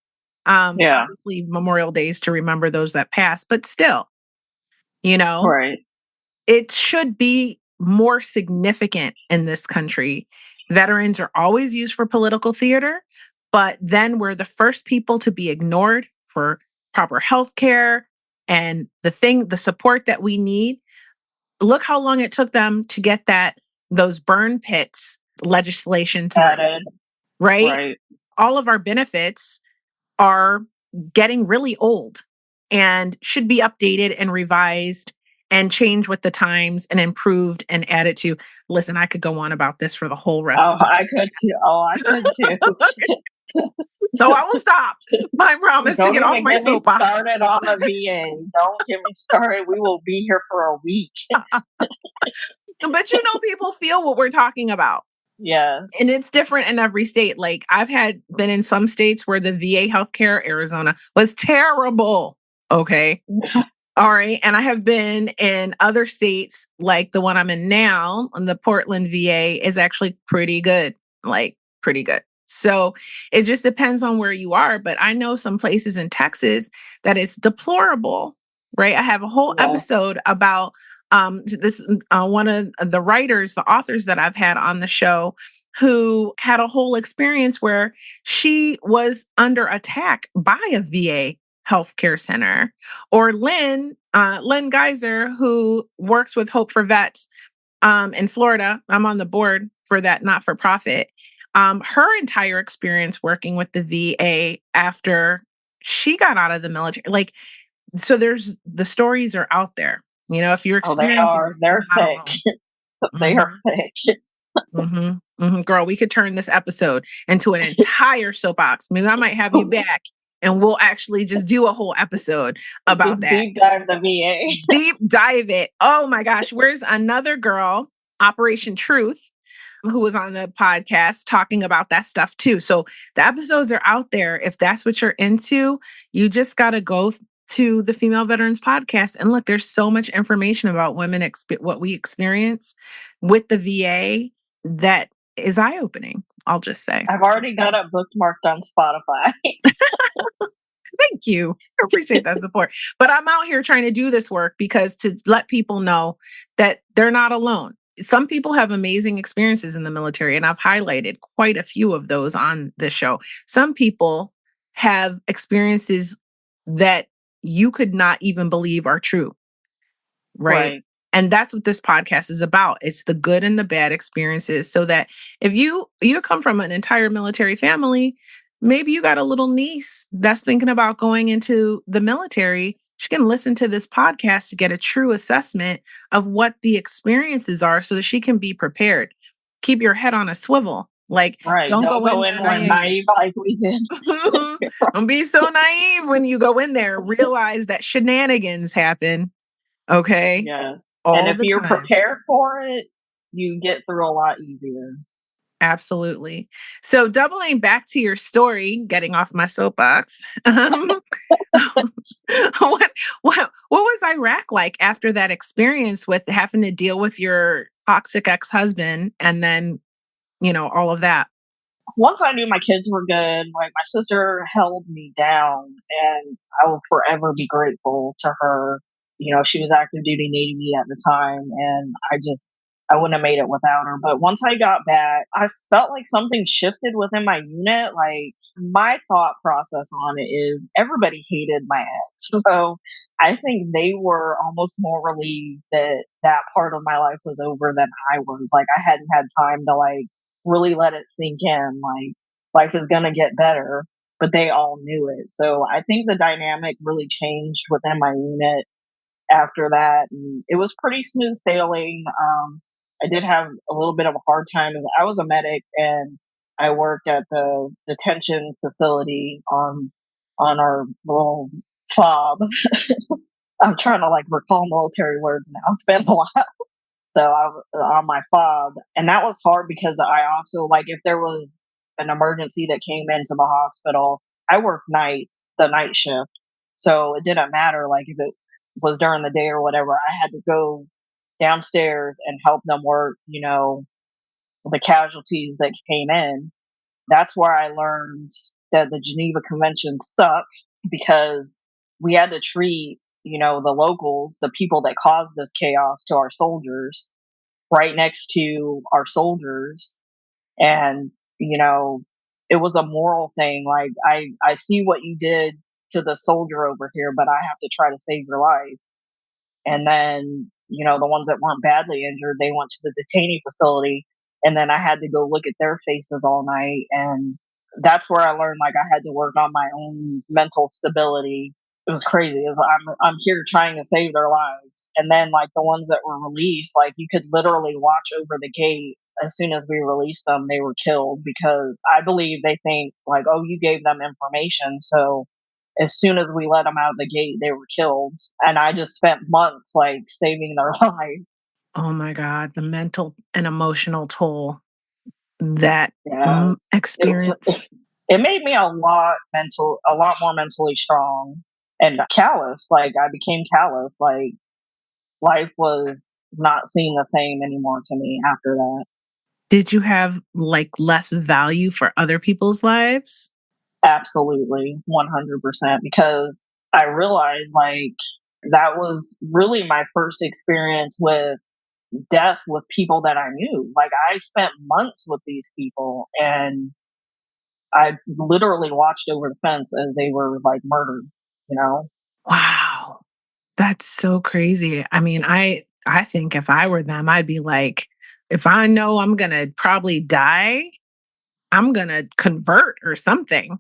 Yeah. Obviously, Memorial Day is to remember those that passed, but still, you know, Right. it should be more significant in this country. Veterans are always used for political theater, but then we're the first people to be ignored for proper health care and the support that we need. Look how long it took them to get those burn pits legislation through, Added. right? Right. All of our benefits are getting really old and should be updated and revised and change with the times and improved and added to. Listen, I could go on about this for the whole rest Oh, of the I could too. Oh, I could too. podcast. So I will stop. My promise to Don't get off even my get me soapbox. started on the VA. Don't get me started. We will be here for a week. But people feel what we're talking about. Yes. And it's different in every state. Like I've been in some states where the VA healthcare, Arizona, was terrible. Okay. All right. And I have been in other states, like the one I'm in now, and the Portland VA is actually pretty good, like pretty good. So it just depends on where you are. But I know some places in Texas that it's deplorable, right? I have a whole Yeah. episode about this one of the writers, the authors that I've had on the show, who had a whole experience where she was under attack by a VA healthcare center. Or Lynn Geyser, who works with Hope for Vets in Florida. I'm on the board for that not for profit. Her entire experience working with the VA after she got out of the military. Like, so there's the stories are out there. If you're Oh, they experiencing are. it, you're They're not thick. alone. They are Hmm. thick. Girl, we could turn this episode into an entire soapbox. Maybe I might have you back and we'll actually just do a whole episode about Just that. deep dive the VA. Deep dive it. Oh my gosh. Where's another girl, Operation Truth, who was on the podcast talking about that stuff too. So the episodes are out there. If that's what you're into, you just got to go to the Female Veterans Podcast and look, there's so much information about women, what we experience with the VA that is eye opening. I'll just say. I've already got it bookmarked on Spotify. Thank you. I appreciate that support. But I'm out here trying to do this work because to let people know that they're not alone. Some people have amazing experiences in the military, and I've highlighted quite a few of those on this show. Some people have experiences that you could not even believe are true. Right. Right. And that's what this podcast is about. It's the good and the bad experiences so that if you come from an entire military family, maybe you got a little niece that's thinking about going into the military, she can listen to this podcast to get a true assessment of what the experiences are so that she can be prepared. Keep your head on a swivel. Like, Right. don't Don't go go in in there with naive. naive like we did. Don't be so naive when you go in there. Realize that shenanigans happen. Okay. Yeah. And All if the you're time. prepared for it, you get through a lot easier. Absolutely. So doubling back to your story, getting off my soapbox. What was Iraq like after that experience with having to deal with your toxic ex-husband and then, all of that? Once I knew my kids were good, like my sister held me down, and I will forever be grateful to her. She was active duty Navy at the time, and I wouldn't have made it without her. But once I got back, I felt like something shifted within my unit. Like my thought process on it is everybody hated my ex. So I think they were almost more relieved that that part of my life was over than I was. Like I hadn't had time to really let it sink in. Like life is going to get better, but they all knew it. So I think the dynamic really changed within my unit after that. And it was pretty smooth sailing. I did have a little bit of a hard time as I was a medic and I worked at the detention facility on our little fob. I'm trying to recall military words now. It's been a while. So I on my fob, and that was hard because I also if there was an emergency that came into the hospital, I worked nights, the night shift, so it didn't matter if it was during the day or whatever. I had to go downstairs and help them work, the casualties that came in. That's where I learned that the Geneva Conventions suck because we had to treat the locals, the people that caused this chaos to our soldiers, right next to our soldiers. And, it was a moral thing. Like, I see what you did to the soldier over here, but I have to try to save your life. And then, the ones that weren't badly injured, they went to the detainee facility. And then I had to go look at their faces all night. And that's where I learned I had to work on my own mental stability. It was crazy. I'm here trying to save their lives. And then the ones that were released, you could literally watch over the gate. As soon as we released them, they were killed because I believe they think oh, you gave them information. So as soon as we let them out of the gate, they were killed. And I just spent months saving their life. Oh my God, the mental and emotional toll that Yeah, it was. experience. It made me a lot more mentally strong and callous. I became callous. Life was not seen the same anymore to me after that. Did you have less value for other people's lives? Absolutely, 100%. Because I realized that was really my first experience with death with people that I knew. I spent months with these people and I literally watched over the fence as they were murdered, you know? Wow. That's so crazy. I mean, I think if I were them, I'd be like, if I know I'm gonna probably die, I'm gonna convert or something.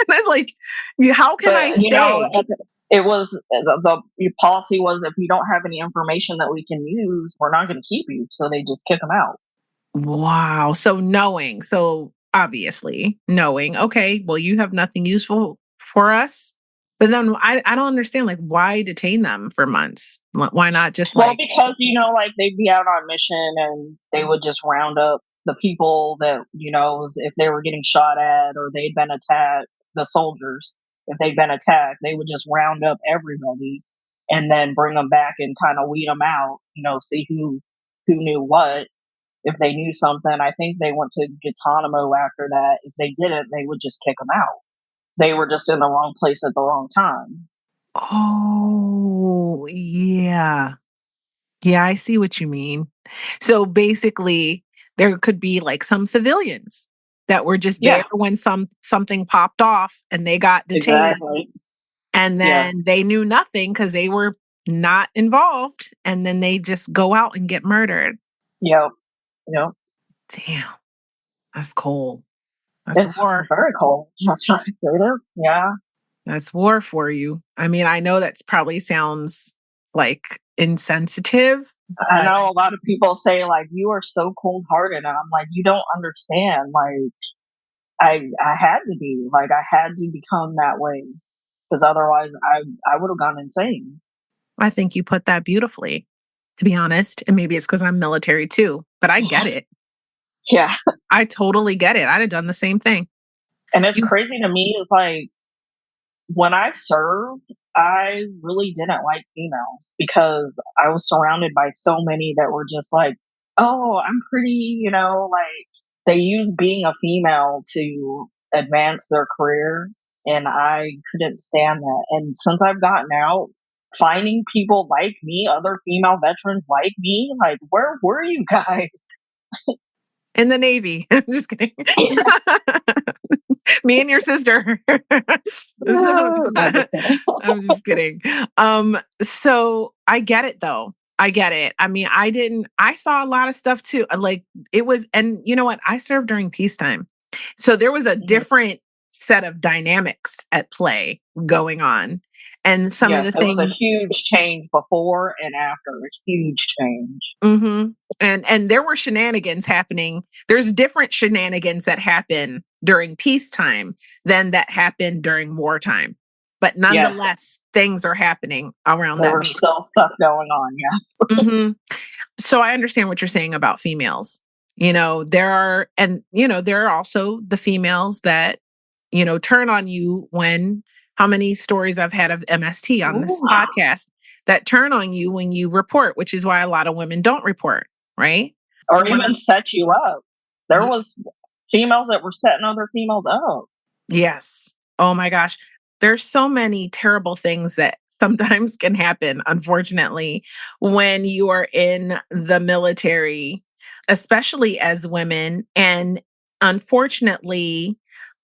And I'm like, how can I But stay? it was the policy was if you don't have any information that we can use, we're not going to keep you. So they just kick them out. Wow. So knowing, so obviously knowing, okay, well, you have nothing useful for us. But then I don't understand, like, why detain them for months? Why not just Well, like, because like they'd be out on mission and they would just round up the people that if they were getting shot at or they'd been attacked, the soldiers, if they'd been attacked, they would just round up everybody and then bring them back and kind of weed them out. See who knew what. If they knew something, I think they went to Guantanamo after that. If they didn't, they would just kick them out. They were just in the wrong place at the wrong time. oh, yeah. Yeah, I see what you mean. So basically, there could be like some civilians that were just there Yeah, when something popped off and they got detained, exactly. and then Yes. they knew nothing because they were not involved, and then they just go out and get murdered. Yep. Yep. Damn, that's cold. That's It's war. very cold. That's right. It is. Yeah. That's war for you. I mean, I know that's probably sounds like insensitive, I but know a lot of people say like you are so cold hearted and I'm like, you don't understand. Like I had to be. Like I had to become that way. Because otherwise I would have gone insane. I think you put that beautifully, to be honest. And maybe it's because I'm military too, but I get it. Yeah. I totally get it. I'd have done the same thing. And it's You crazy to me, it's like when I served, I really didn't like females because I was surrounded by so many that were just like, oh, I'm pretty, like they use being a female to advance their career. And I couldn't stand that. And since I've gotten out, finding people like me, other female veterans like me, like, where were you guys? in the Navy. Just kidding. Me and your sister. So No, just kidding. I'm just kidding. So I get it though. I get it. I mean, I saw a lot of stuff too. Like it was, and you know what? I served during peacetime. So there was a Mhm. different set of dynamics at play going on. And some of the Yes, it was a things huge change before and after, a huge change. mhm. And there were shenanigans happening. There's different shenanigans that happen during peacetime than that happen during wartime. But Yes, nonetheless, things are happening around there that was base. still stuff going on. Yes. Mhm. So I understand what you're saying about females. There are also the females that, turn on you when how many stories I've had of MST on Ooh. this podcast that turn on you when you report, which is why a lot of women don't report, right? Or One even of set you up. There Ye was females that were setting other females up. yes. Oh my gosh. There's so many terrible things that sometimes can happen, unfortunately, when you are in the military, especially as women, and unfortunately,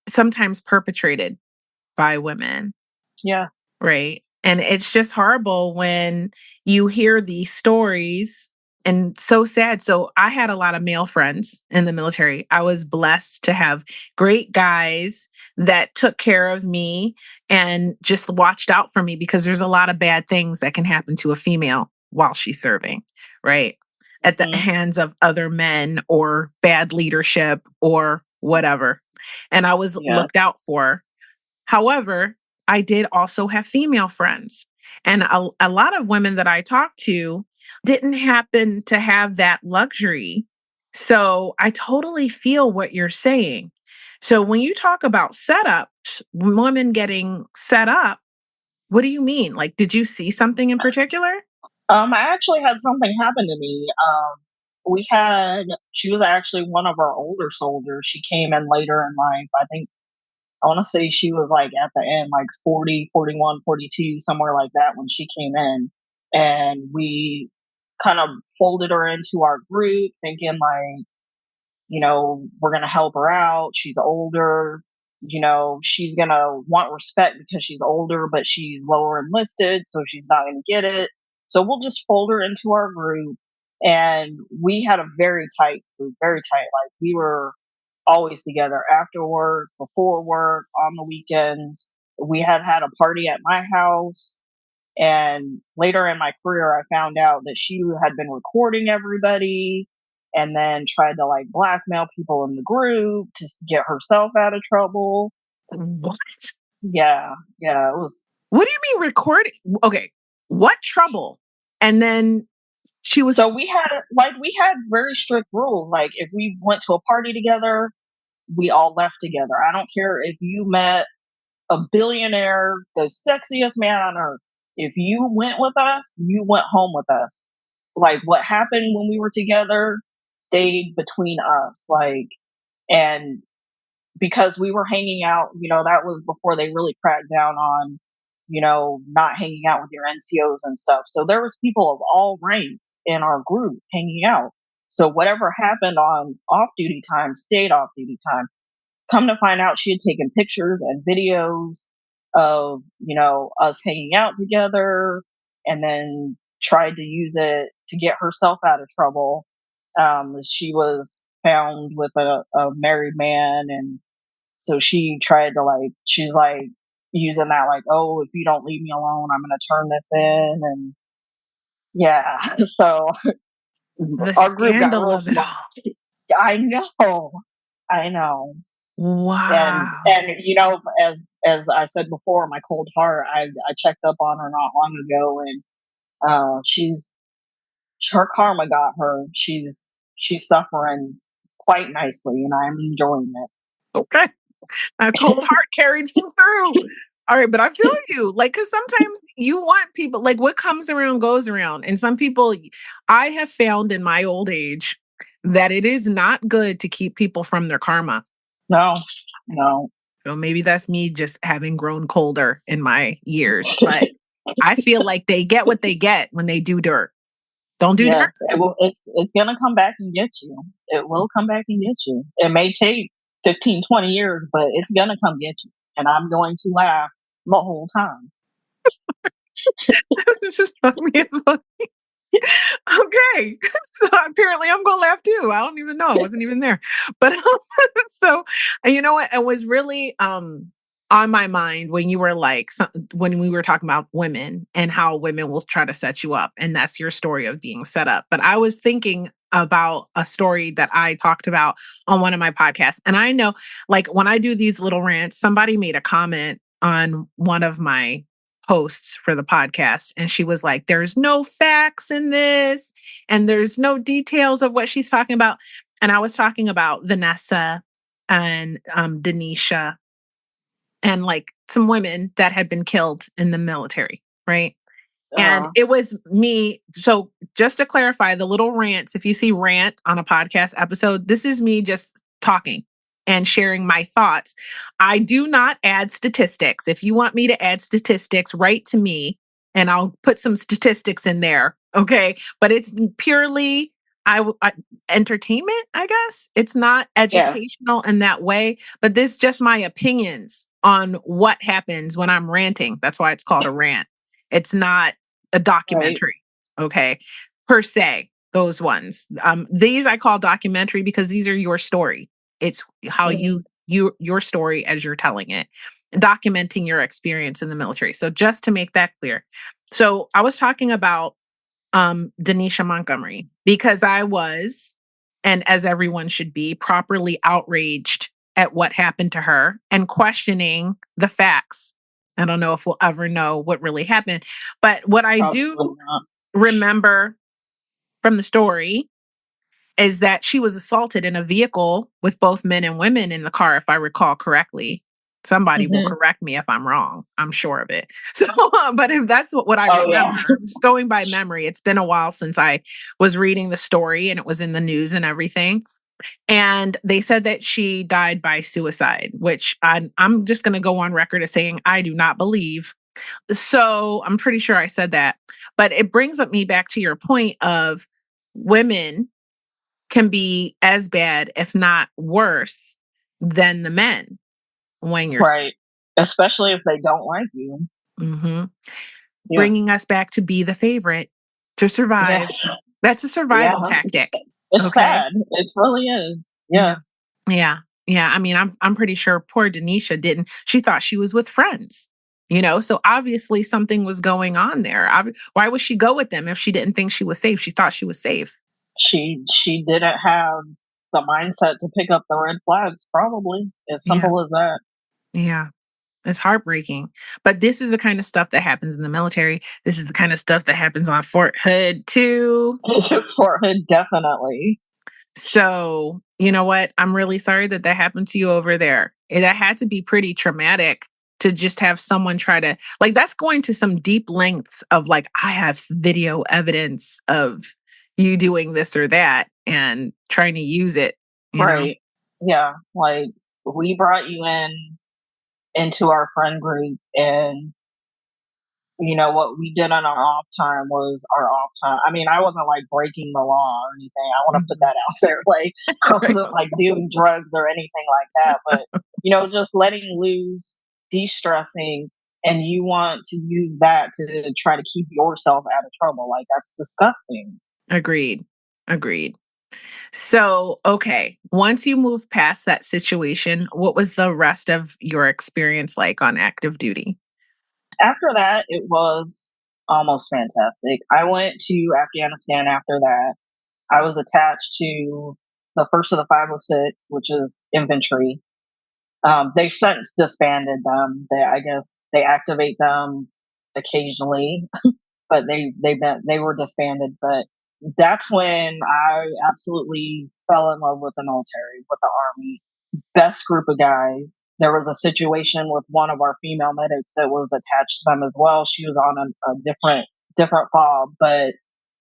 sometimes perpetrated by women. Yes. Right. And it's just horrible when you hear these stories and so sad. So I had a lot of male friends in the military. I was blessed to have great guys that took care of me and just watched out for me because there's a lot of bad things that can happen to a female while she's serving, right? At the Hmm. hands of other men or bad leadership or whatever. And I was Yes. looked out for. However, I did also have female friends. And a lot of women that I talked to didn't happen to have that luxury. So I totally feel what you're saying. So when you talk about setups, women getting set up, what do you mean? Like, did you see something in particular? I actually had something happen to me. She was actually one of our older soldiers. She came in later in life. I think I want to say she was like at the end, like 40, 41, 42, somewhere like that when she came in. And we kind of folded her into our group, thinking like, we're going to help her out. She's older. She's going to want respect because she's older, but she's lower enlisted. So she's not going to get it. So we'll just fold her into our group. And we had a very tight group, very tight. Like we were always together after work, before work, on the weekends. We had a party at my house. And later in my career, I found out that she had been recording everybody and then tried to like blackmail people in the group to get herself out of trouble. What? Yeah, yeah, it was. What do you mean recording? Okay, what trouble? And then she So was we had very strict rules. Like if we went to a party together, we all left together. I don't care if you met a billionaire, the sexiest man on earth. If you went with us, you went home with us. Like what happened when we were together stayed between us. Like, and because we were hanging out, that was before they really cracked down on, not hanging out with your NCOs and stuff. So there was people of all ranks in our group hanging out. So whatever happened on off duty time stayed off duty time. Come to find out, she had taken pictures and videos of, us hanging out together and then tried to use it to get herself out of trouble. She was found with a married man. And so she tried to she's like using that, like, oh, if you don't leave me alone, I'm going to turn this in. And yeah, so the our group got scandal real of it smart. all. I know. I know. and Wow. and as I said before, my cold heart, I checked up on her not long ago, and she's her karma got her. She's suffering quite nicely, and I'm enjoying it. Okay. A cold heart carried you through. All right, but I feel you. Like, because sometimes you want people, like, what comes around goes around. And some people, I have found in my old age that it is not good to keep people from their karma. No, no. So maybe that's me just having grown colder in my years. But I feel like they get what they get when they do dirt. Don't do dirt. Yes, it's gonna come back and get you. It will come back and get you. It may take 15, 20 years, but it's gonna come get you. And I'm going to laugh the whole time. It just struck me as funny. Okay. So apparently I'm gonna laugh too. I don't even know. I wasn't even there. But so and you know what? It was really on my mind when you were like when we were talking about women and how women will try to set you up. And that's your story of being set up. But I was thinking about a story that I talked about on one of my podcasts. And I know like when I do these little rants, somebody made a comment on one of my posts for the podcast. And she was like, there's no facts in this, and there's no details of what she's talking about. And I was talking about Vanessa and Denisha and like some women that had been killed in the military, right? And Uh, it was me. So just to clarify, the little rants, if you see rant on a podcast episode, this is me just talking and sharing my thoughts. I do not add statistics. If you want me to add statistics, write to me and I'll put some statistics in there. Okay. But it's purely entertainment, I guess. It's not yeah, educational in that way, but this is just my opinions on what happens when I'm ranting. That's why it's called a rant. It's not a right. documentary, okay, per se. Those ones. These I call documentary because these are your story. It's how Mhm. your story as you're telling it, documenting your experience in the military. So just to make that clear. So I was talking about Denisha Montgomery because I was, and as everyone should be, properly outraged at what happened to her and questioning the facts. I don't know if we'll ever know what really happened, but what I do Probably not. remember from the story is that she was assaulted in a vehicle with both men and women in the car, if I recall correctly. Somebody will Hmm. correct me if I'm wrong. I'm sure of it. So, but if that's what I Oh yeah. remember, just going by memory, it's been a while since I was reading the story and it was in the news and everything. And they said that she died by suicide, which I'm just going to go on record as saying I do not believe. So I'm pretty sure I said that. But it brings up me back to your point of women can be as bad, if not worse, than the men when you're Right. Especially if they don't like you. mhm, Yeah. bringing us back to be the favorite to Yeah. survive. That's a Yeah. survival tactic. It's Okay. sad. It really is. Yeah. Yes. Yeah. Yeah, I mean, I'm pretty sure poor Denisha didn't. She thought she was with friends, so obviously something was going on there. Why would she go with them if she didn't think she was safe? She thought she was safe. She didn't have the mindset to pick up the red flags, probably. As Yeah, simple as that. yeah. It's heartbreaking. But this is the kind of stuff that happens in the military. This is the kind of stuff that happens on Fort Hood too. For definitely. So, you know what? I'm really sorry that that happened to you over there. That had to be pretty traumatic to just have someone try to, like, that's going to some deep lengths of, like, I have video evidence of you doing this or that and trying to use it. Right. Yeah. Like, we brought you into our friend group, and what we did on our off time was our off time. I mean, I wasn't like breaking the law or anything. I want to put Mhm. that out there. Like, I Right. wasn't like doing drugs or anything like that, but just letting loose, de-stressing, and you want to use that to try to keep yourself out of trouble. Like, that's disgusting. Agreed. Agreed. So, okay, once you move past that situation, what was the rest of your experience like on active duty? After that, it was almost fantastic. I went to Afghanistan after that. I was attached to the first of the 506, which is infantry. They've since disbanded them. I guess they activate them occasionally, but they were disbanded. But that's when I absolutely fell in love with the military, with the army. Best group of guys. There was a situation with one of our female medics that was attached to them as well. She was on a different fob, but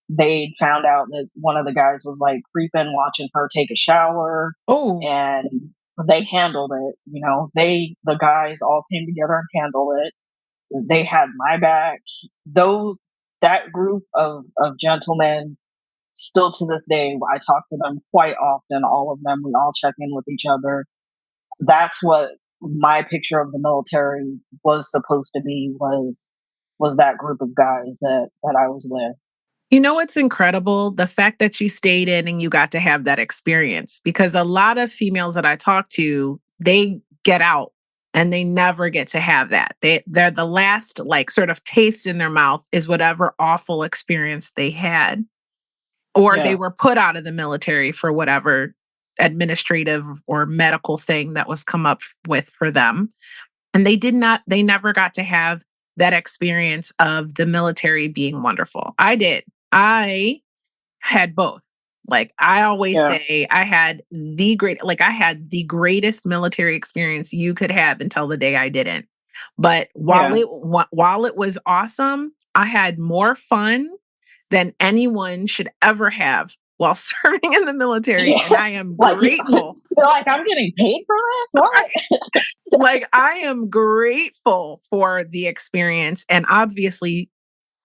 they found out that one of the guys was like creeping, watching her take a shower, Oh, and they handled it. The guys all came together and handled it. They had my back. Those that group of gentlemen, still to this day, I talk to them quite often. All of them, we all check in with each other. That's what my picture of the military was supposed to be, was that group of guys that I was with. you know what's incredible? The fact that you stayed in and you got to have that experience because a lot of females that I talk to, they get out and they never get to have that. They're the last like sort of taste in their mouth is whatever awful experience they had or they were Yes. put out of the military for whatever administrative or medical thing that was come up with for them. And they never got to have that experience of the military being wonderful. I did. I had both. Like I always Yeah. say, I had the greatest military experience you could have until the day I didn't. But Yeah. while it was awesome, I had more fun than anyone should ever have while serving in the military, Yeah. and I am Like, grateful. they're like, I'm getting paid for this? What? Like I am grateful for the experience, and obviously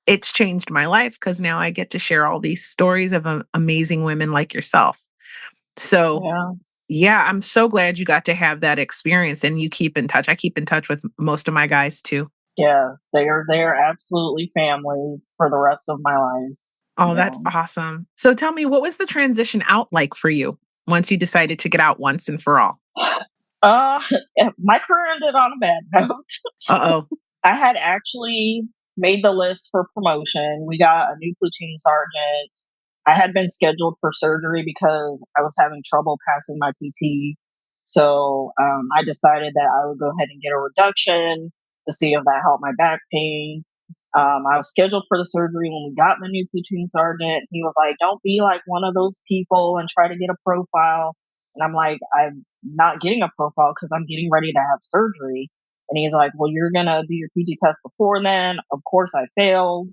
it's changed my life because now I get to share all these stories of amazing women like yourself. So, Yeah. yeah, I'm so glad you got to have that experience and you keep in touch. I keep in touch with most of my guys too. Yes. They are absolutely family for the rest of my life. Oh, that's Yeah. awesome. So tell me, what was the transition out like for you once you decided to get out once and for all? Uh, my career ended on a bad note. Uh-oh. I had actually made the list for promotion. We got a new platoon sergeant. I had been scheduled for surgery because I was having trouble passing my PT. So I decided that I would go ahead and get a reduction to see if that helped my back pain. I was scheduled for the surgery when we got the new platoon sergeant. He was like, "Don't be like one of those people and try to get a profile." And I'm like, "I'm not getting a profile because I'm getting ready to have surgery." And he's like, "Well, you're gonna do your PT test before then." Of course, I failed.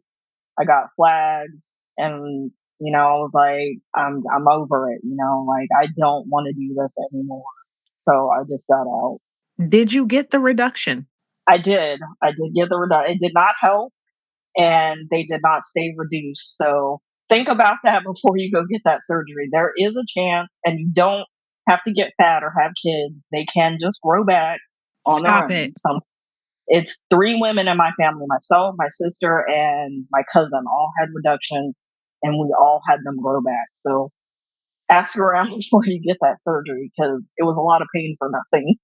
I got flagged, and I was like, I'm over it. Like, I don't want to do this anymore. So I just got out. Did you get the reduction? I did. I did get the reduction. It did not help, and they did not stay reduced. So think about that before you go get that surgery. There is a chance, and you don't have to get fat or have kids. They can just grow back on their Stop it. own. It's three women in my family: myself, my sister, and my cousin all had reductions, and we all had them grow back. So ask around before you get that surgery because it was a lot of pain for nothing.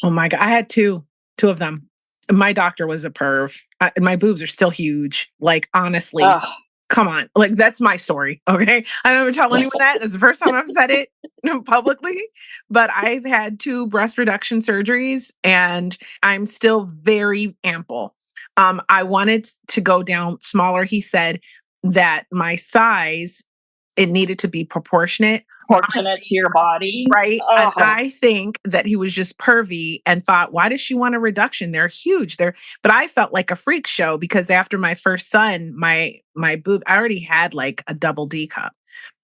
Oh my God. I had two of them. My doctor was a perv. My boobs are still huge. Like, honestly, Ugh. come on. Like, that's my story. Okay. I never tell anyone that. That's the first time I've said it publicly. But I've had two breast reduction surgeries and I'm still very ample. I wanted to go down smaller. He said that my size, it needed to be proportionate. I Proportionate to your body. Right. And Oh, I think that he was just pervy and thought, why does she want a reduction? They're huge. But I felt like a freak show because after my first son, my boob, I already had like a double D cup,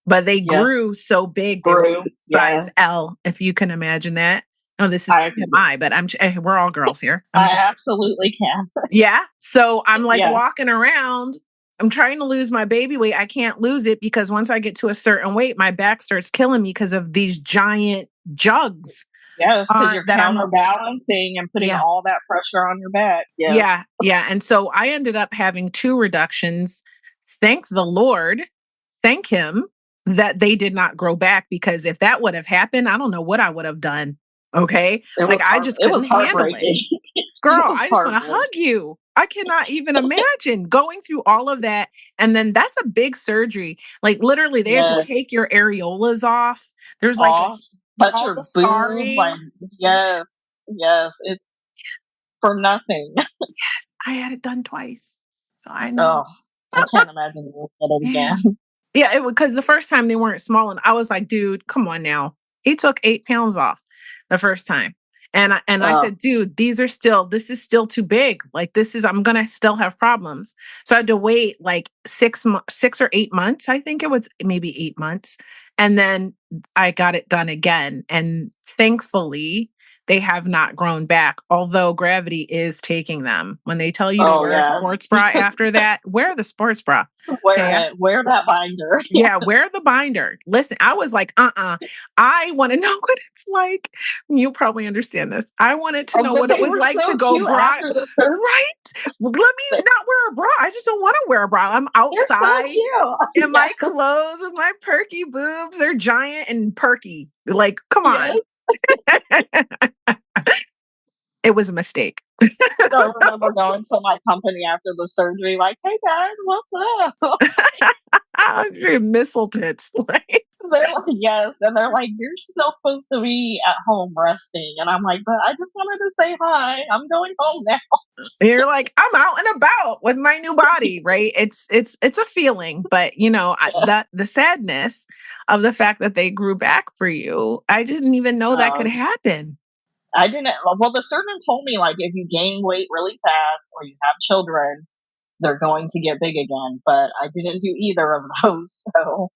but they yes. grew so big. They were Grew. size Yes. L, if you can imagine that. No, this is I TMI, but we're all girls here. I'm I just absolutely can. yeah. So I'm like Yes. walking around. I'm trying to lose my baby weight. I can't lose it because once I get to a certain weight, my back starts killing me because of these giant jugs Yes, because you're that I'm, counterbalancing and putting yeah, all that pressure on your back. Yes. yeah, yeah. And so I ended up having two reductions. Thank the Lord, thank Him that they did not grow back because if that would have happened, I don't know what I would have done. Okay. Like I just It was couldn't handle it. heartbreaking. It Girl, was I just want to heartbreaking. hug you. I cannot even imagine going through all of that. And then that's a big surgery. Like literally, they had to Yes. take your areolas off. There's like Off. Touch all your the boob. Like, scarring. yes. Yes. It's for nothing. Yes, I had it done twice. So I know. Oh, I can't imagine doing it Yeah. again. Yeah, it because the first time they weren't small, and I was like, "Dude, come on now." He took 8 pounds off the first time, and I Oh, said, "Dude, this is still too big. Like I'm gonna still have problems." So I had to wait like 6 or 8 months. I think it was maybe 8 months, and then I got it done again. And thankfully, they have not grown back. Although gravity is taking them. When they tell you to oh wear a yeah. sports bra after that, wear the sports bra. Wear Okay, it. Wear that binder. Yeah. yeah, wear the binder. Listen, I was like, I want to know what it's like. You'll probably understand this. I wanted to Oh, know but what it they was were like to so go cute bra. after the surgery. Right? Well, let me not wear a bra. I just don't want to wear a bra. I'm They're so outside cute. in my Yes. clothes with my perky boobs. They're giant and perky. Like, come on. Yes. It was a mistake. I remember going to my company after the surgery, like, "Hey guys, what's up?" Missile tits. Like, They're like, "Yes," and they're like, "You're still supposed to be at home resting," and I'm like, "But I just wanted to say hi. I'm going home now." and you're like, I'm out and about with my new body, right? It's a feeling, but Yeah. that the sadness of the fact that they grew back for you, I didn't even know that could Um, happen. I didn't. Well, the surgeon told me like if you gain weight really fast or you have children, they're going to get big again. But I didn't do either of those. So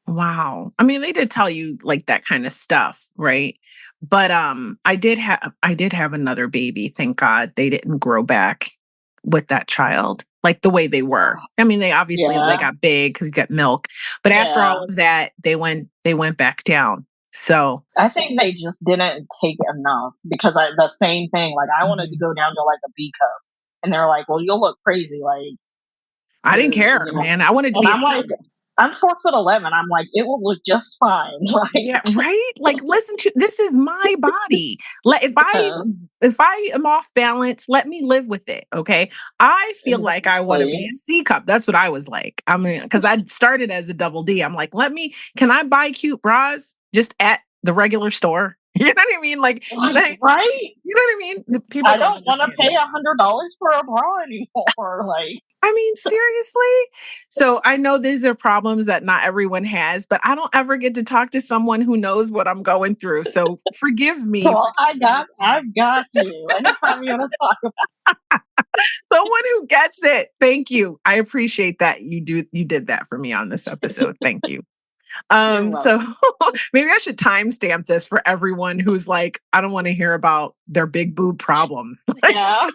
Wow. I mean, they did tell you like that kind of stuff, right? But I did have another baby. Thank God they didn't grow back with that child like the way they were. I mean, they obviously they yeah, got big because you got milk, but after yeah. all of that, they went back down. So I think they just didn't take enough because the same thing. Like I wanted to mhm. go down to like a B cup, and they're like, "Well, you'll look crazy." Like I didn't care, you know, man. I wanted to and be a I'm like, C. I'm 4'11". I'm like, it will look just fine. Like, Yeah, right? Like listen to this is my body. Let um, if I am off balance, let me live with it, okay? I feel like I want to be exactly. a C cup. That's what I was like. I mean, cuz I started as a double D. I'm like, can I buy cute bras just at the regular store? You know what I mean? Like, can Like, I right? you know what I mean? People I don't don't want to understand pay it. $100 for a bra anymore. Like, I mean, seriously? So I know these are problems that not everyone has, but I don't ever get to talk to someone who knows what I'm going through. So forgive me for well, telling you. I've got you. Anytime you want to talk about, Someone who gets it. Thank you. I appreciate that you did that for me on this episode. Thank you. you're So welcome. maybe I should timestamp this for everyone who's like, I don't want to hear about their big boob problems. Yeah,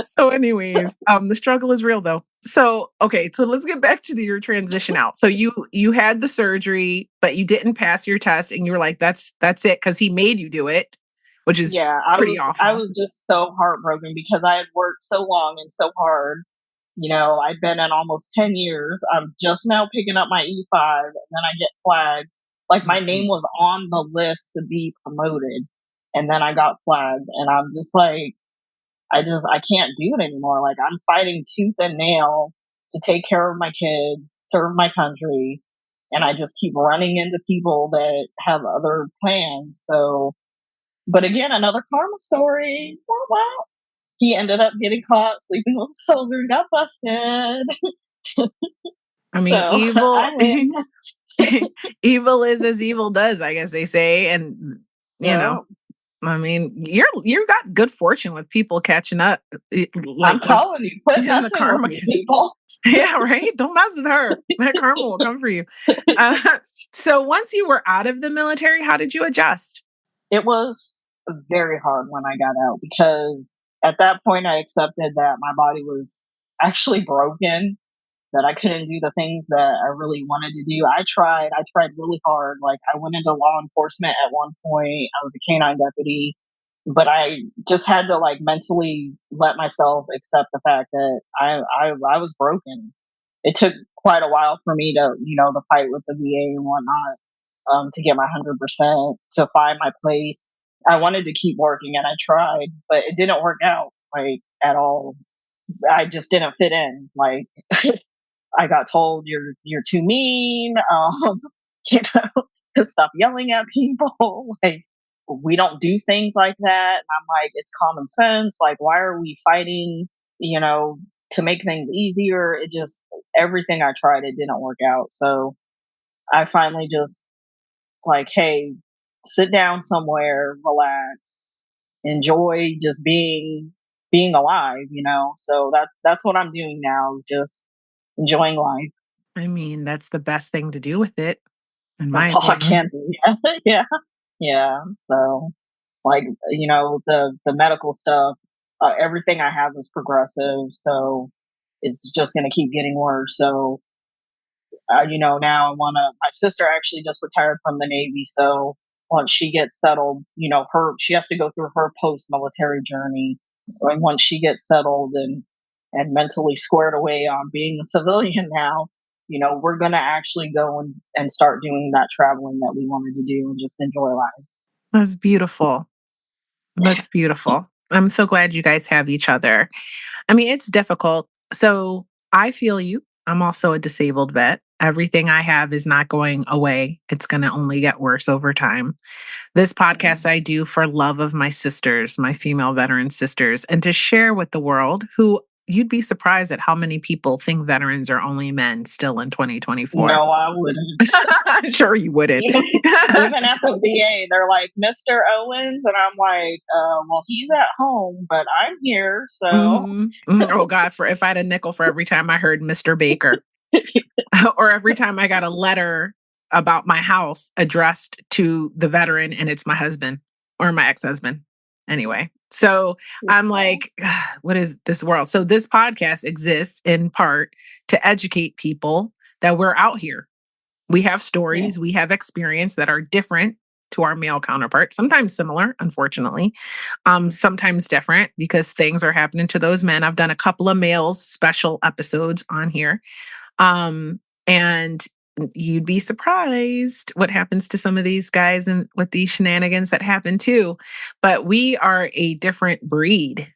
So, anyways, the struggle is real though. So, okay, so let's get back to your transition out. So you had the surgery, but you didn't pass your test, and you were like, that's it, because he made you do it, which is yeah. pretty I awful. was just so heartbroken because I had worked so long and so hard, I've been in almost 10 years. I'm just now picking up my E5 and then I get flagged. Like my Mhm. name was on the list to be promoted and then I got flagged and I'm just like, I can't do it anymore. Like I'm fighting tooth and nail to take care of my kids, serve my country. And I just keep running into people that have other plans. So, but again, another karma story. Wow. He ended up getting caught sleeping with a soldier, got busted. I mean, So I evil win. evil is as evil does, I guess they say, and, you know, Yeah, I mean, you got good fortune with people catching up, I'm like, with telling you, quit in the messing with karma me, catch. people. Yeah, right? Don't mess with her. That karma will come for you. Uh, so once you were out of the military, how did you adjust? It was very hard when I got out because at that point I accepted that my body was actually broken, that I couldn't do the things that I really wanted to do. I tried really hard. Like I went into law enforcement at one point. I was a canine deputy, but I just had to like mentally let myself accept the fact that I was broken. It took quite a while for me to, the fight with the VA and whatnot, to get my 100%, to find my place. I wanted to keep working and I tried, but it didn't work out like at all. I just didn't fit in. Like I got told you're too mean, you to stop yelling at people. Like we don't do things like that. And I'm like, it's common sense. Like why are we fighting? You know, to make things easier. It just everything I tried, it didn't work out. So I finally just like, hey, sit down somewhere, relax, enjoy just being alive. So that's what I'm doing now, just enjoying life. I mean, that's the best thing to do with it, in my That's all I opinion. can do. Yeah. Yeah. Yeah. So like, the medical stuff, everything I have is progressive. So it's just going to keep getting worse. So, now I want to, my sister actually just retired from the Navy. So once she gets settled, she has to go through her post military journey. And once she gets settled and mentally squared away on being a civilian now, we're going to actually go and start doing that traveling that we wanted to do and just enjoy life. That's beautiful. That's beautiful. I'm so glad you guys have each other. I mean, it's difficult. So I feel you. I'm also a disabled vet. Everything I have is not going away. It's going to only get worse over time. This podcast Mm. I do for love of my sisters, my female veteran sisters, and to share with the world who you'd be surprised at how many people think veterans are only men still in 2024. No, I wouldn't. I'm sure you wouldn't. Even even at the VA, they're like Mr. Owens, and I'm like, well, he's at home, but I'm here, so Mhm. Oh God, for if I had a nickel for every time I heard Mr. Baker, or every time I got a letter about my house addressed to the veteran and it's my husband or my ex-husband. Anyway, so I'm like, what is this world? So this podcast exists in part to educate people that we're out here. We have yeah, stories, we have experience that are different to our male counterparts, sometimes similar, unfortunately, sometimes different because things are happening to those men. I've done a couple of males special episodes on here. And you'd be surprised what happens to some of these guys and with these shenanigans that happen too. But we are a different breed,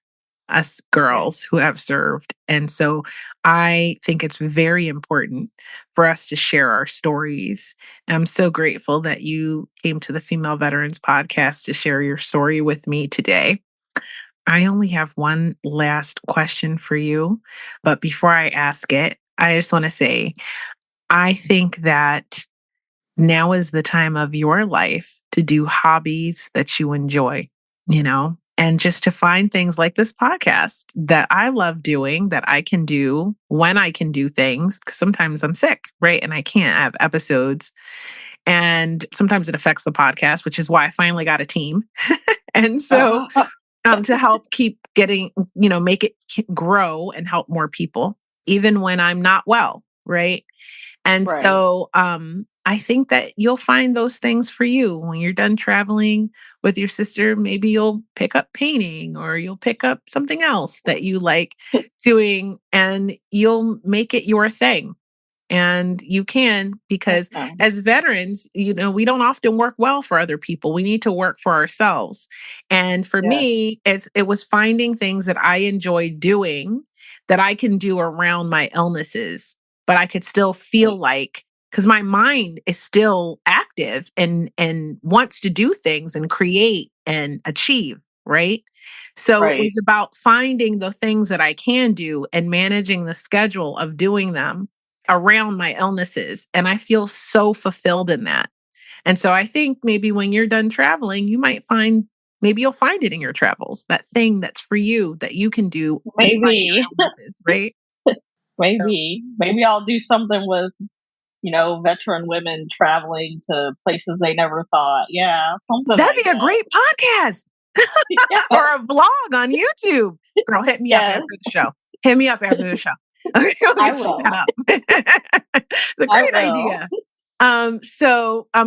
us yeah. girls who have served. And so I think it's very important for us to share our stories. And I'm so grateful that you came to the Female Veterans Podcast to share your story with me today. I only have one last question for you. But before I ask it, I just want to say I think that now is the time of your life to do hobbies that you enjoy, and just to find things like this podcast that I love doing, that I can do when I can do things. Cause sometimes I'm sick, right? And I can't have episodes. And sometimes it affects the podcast, which is why I finally got a team. And so to help keep getting, make it grow and help more people, even when I'm not well, right? And Right. so I think that you'll find those things for you when you're done traveling with your sister. Maybe you'll pick up painting or you'll pick up something else that you like doing and you'll make it your thing. And you can, because Awesome. as veterans, we don't often work well for other people. We need to work for ourselves. And for Yeah. me, it was finding things that I enjoy doing that I can do around my illnesses, but I could still feel Right. like, because my mind is still active and wants to do things and create and achieve, right? So it Right. was about finding the things that I can do and managing the schedule of doing them around my illnesses. And I feel so fulfilled in that. And so I think maybe when you're done traveling, maybe you'll find it in your travels, that thing that's for you that you can do despite your Maybe, illnesses, right? So maybe I'll do something with, veteran women traveling to places they never thought. Yeah, something that'd like be a that. great podcast or a Yes. vlog on YouTube. Girl, hit me up Yes, after the show. Hit me up after the show. Okay, we'll I get you set will. up. It's a I great will. idea.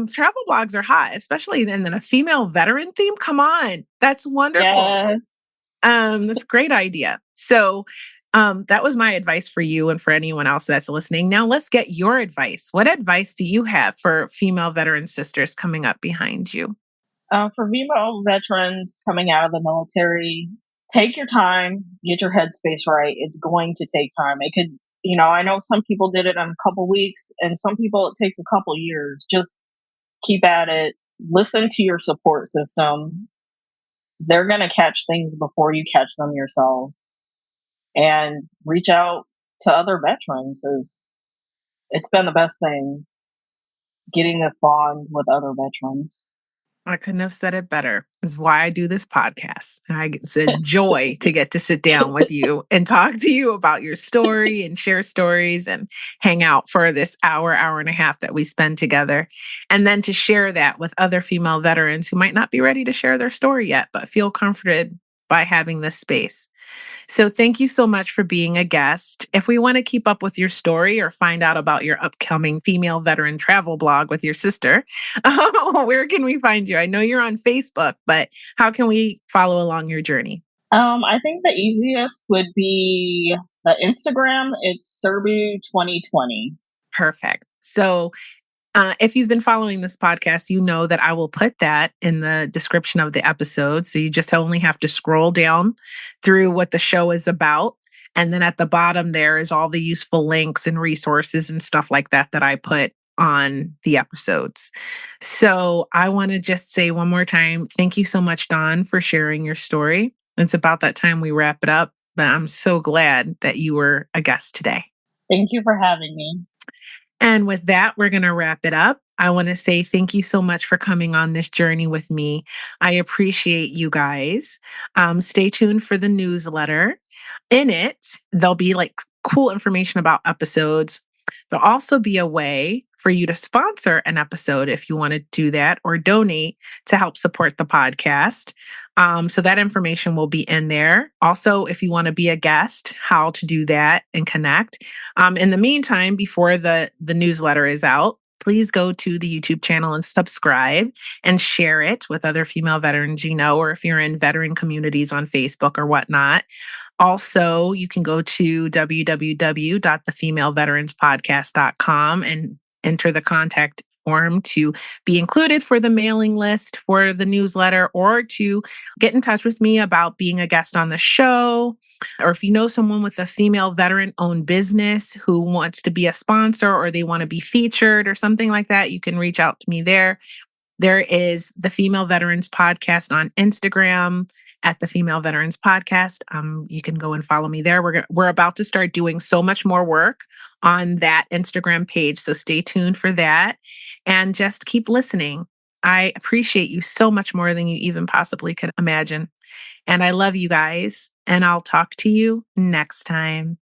Travel blogs are hot, especially then a female veteran theme. Come on. That's wonderful. Yes. That's a great idea. That was my advice for you and for anyone else that's listening. Now let's get your advice. What advice do you have for female veteran sisters coming up behind you? For female veterans coming out of the military, take your time, get your headspace right. It's going to take time. It could, I know some people did it in a couple weeks, and some people it takes a couple years. Just keep at it. Listen to your support system. They're going to catch things before you catch them yourself, and reach out to other veterans. Is It's been the best thing, getting this bond with other veterans. I couldn't have said it better. Is why I do this podcast. It's a joy to get to sit down with you and talk to you about your story and share stories and hang out for this hour and a half that we spend together. And then to share that with other female veterans who might not be ready to share their story yet, but feel comforted by having this space. So thank you so much for being a guest. If we want to keep up with your story or find out about your upcoming female veteran travel blog with your sister, where can we find you? I know you're on Facebook, but how can we follow along your journey? I think the easiest would be the Instagram. It's Serbu 2020. Perfect. If you've been following this podcast, you know that I will put that in the description of the episode. So you just only have to scroll down through what the show is about. And then at the bottom, there is all the useful links and resources and stuff like that that I put on the episodes. So I want to just say one more time, thank you so much, Dawn, for sharing your story. It's about that time we wrap it up, but I'm so glad that you were a guest today. Thank you for having me. And with that, we're going to wrap it up. I want to say thank you so much for coming on this journey with me. I appreciate you guys. Stay tuned for the newsletter. In it, there'll be like cool information about episodes. There'll also be a way for you to sponsor an episode if you want to do that or donate to help support the podcast. So that information will be in there. Also, if you want to be a guest, how to do that and connect. In the meantime, before the newsletter is out, please go to the YouTube channel and subscribe and share it with other female veterans you know, or if you're in veteran communities on Facebook or whatnot. Also, you can go to www.thefemaleveteranspodcast.com and enter the contact form to be included for the mailing list for the newsletter or to get in touch with me about being a guest on the show. Or if you know someone with a female veteran owned business who wants to be a sponsor or they want to be featured or something like that, you can reach out to me there. There is the Female Veterans Podcast on Instagram at the Female Veterans Podcast. You can go and follow me there. We're about to start doing so much more work on that Instagram page, so stay tuned for that and just keep listening. I appreciate you so much more than you even possibly could imagine. And I love you guys, and I'll talk to you next time.